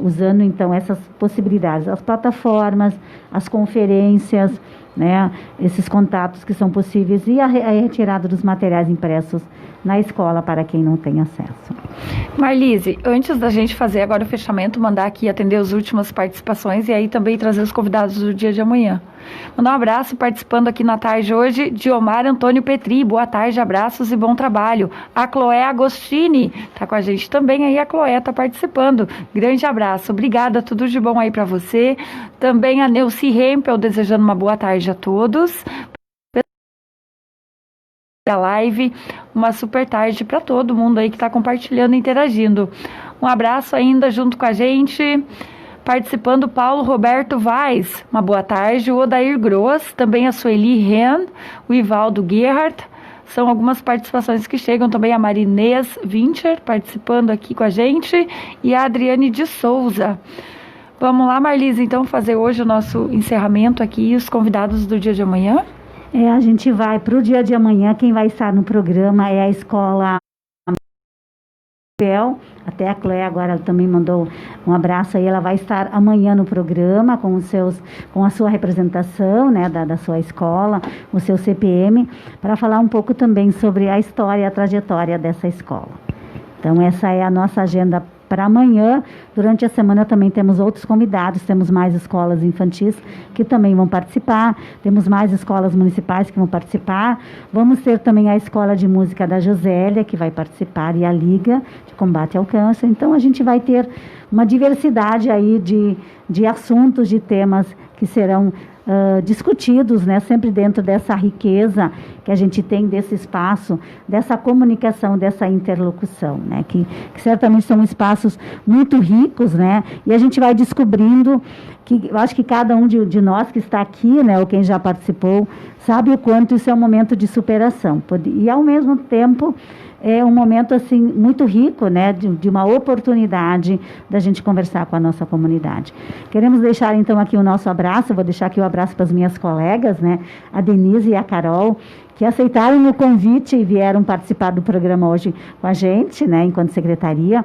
usando então essas possibilidades, as plataformas, as conferências, né, esses contatos que são possíveis e a retirada dos materiais impressos na escola para quem não tem acesso. Marlise, antes da gente fazer agora o fechamento, mandar aqui atender as últimas participações e aí também trazer os convidados do dia de amanhã. Mandar um abraço participando aqui na tarde hoje, Diomar Antônio Petri, boa tarde, abraços e bom trabalho. A Cloé Agostini está com a gente também, aí a Cloé está participando. Grande abraço, obrigada, tudo de bom aí para você. Também a Neuci Hempel desejando uma boa tarde a todos. A live, uma super tarde para todo mundo aí que está compartilhando e interagindo. Um abraço ainda junto com a gente, participando Paulo Roberto Vaz, uma boa tarde, o Odair Gross, também a Sueli Ren, o Ivaldo Gerhardt, são algumas participações que chegam, também a Marinês Vincher participando aqui com a gente e a Adriane de Souza. Vamos lá, Marlise, então fazer hoje o nosso encerramento aqui e os convidados do dia de amanhã? A gente vai para o dia de amanhã, quem vai estar no programa é a escola até a Cléia agora ela também mandou um abraço aí, ela vai estar amanhã no programa com a sua representação, né, da sua escola, o seu CPM, para falar um pouco também sobre a história e a trajetória dessa escola. Então essa é a nossa agenda para amanhã. Durante a semana também temos outros convidados, temos mais escolas infantis que também vão participar, temos mais escolas municipais que vão participar, vamos ter também a Escola de Música da Josélia, que vai participar, e a Liga de Combate ao Câncer. Então a gente vai ter uma diversidade aí de assuntos, de temas que serão discutidos, né, sempre dentro dessa riqueza que a gente tem desse espaço, dessa comunicação, dessa interlocução, né, que certamente são espaços muito ricos, né, e a gente vai descobrindo que eu acho que cada um de nós que está aqui, né, ou quem já participou, sabe o quanto isso é um momento de superação. E, ao mesmo tempo, é um momento assim muito rico, né, de uma oportunidade da gente conversar com a nossa comunidade. Queremos deixar então aqui o nosso abraço, vou deixar aqui o abraço para as minhas colegas, né, a Denise e a Carol, que aceitaram o convite e vieram participar do programa hoje com a gente, né, enquanto secretaria.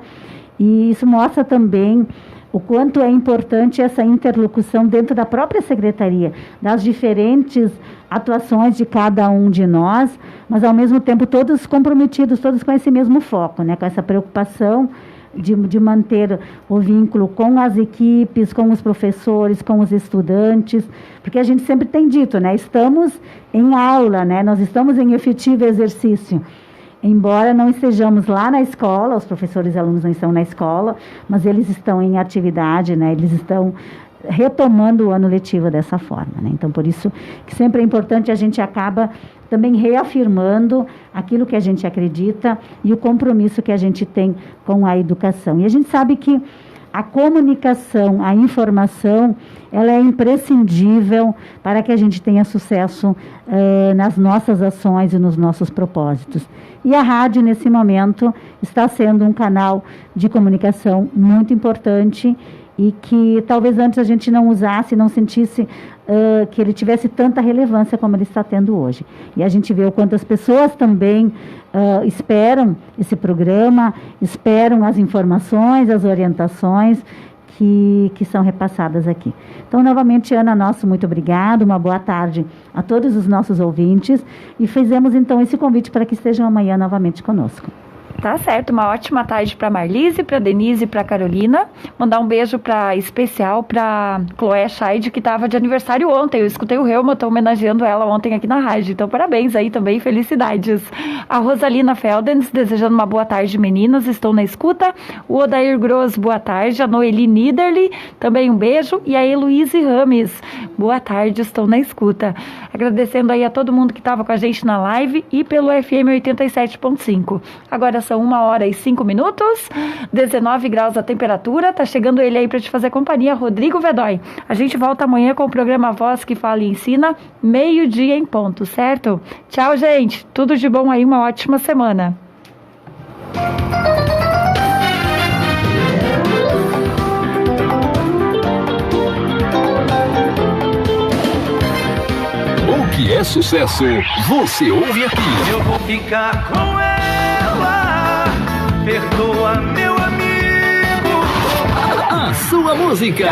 E isso mostra também o quanto é importante essa interlocução dentro da própria secretaria, das diferentes atuações de cada um de nós, mas ao mesmo tempo todos comprometidos, todos com esse mesmo foco, né, com essa preocupação de manter o vínculo com as equipes, com os professores, com os estudantes, porque a gente sempre tem dito, né, estamos em aula, né, nós estamos em efetivo exercício. Embora não estejamos lá na escola, os professores e alunos não estão na escola, mas eles estão em atividade, né? Eles estão retomando o ano letivo dessa forma, né? Então, por isso que sempre é importante a gente acaba também reafirmando aquilo que a gente acredita e o compromisso que a gente tem com a educação. E a gente sabe que a comunicação, a informação, ela é imprescindível para que a gente tenha sucesso nas nossas ações e nos nossos propósitos. E a rádio, nesse momento, está sendo um canal de comunicação muito importante e que talvez antes a gente não usasse, não sentisse que ele tivesse tanta relevância como ele está tendo hoje. E a gente vê o quanto as pessoas também esperam esse programa, esperam as informações, as orientações que são repassadas aqui. Então, novamente, Ana, nosso muito obrigado, uma boa tarde a todos os nossos ouvintes e fizemos, então, esse convite para que estejam amanhã novamente conosco. Tá certo, uma ótima tarde para Marlise, para Denise e para Carolina. Mandar um beijo especial para Chloé Scheid, que estava de aniversário ontem. Eu escutei o Reuma, estou homenageando ela ontem aqui na rádio. Então, parabéns aí também, felicidades. A Rosalina Feldens, desejando uma boa tarde, meninos, estou na escuta. O Odair Gross, boa tarde. A Noeli Niederli, também um beijo. E a Heloíse Rames, boa tarde, estou na escuta. Agradecendo aí a todo mundo que estava com a gente na live e pelo FM 87.5. Agora são 1h05, 19 graus a temperatura, tá chegando ele aí para te fazer companhia, Rodrigo Vedói. A gente volta amanhã com o programa Voz que Fala e Ensina, 12:00 em ponto, certo? Tchau, gente, tudo de bom aí, uma ótima semana. O que é sucesso, você ouve aqui. Eu vou ficar com ela, perdoa meu amigo. A sua música.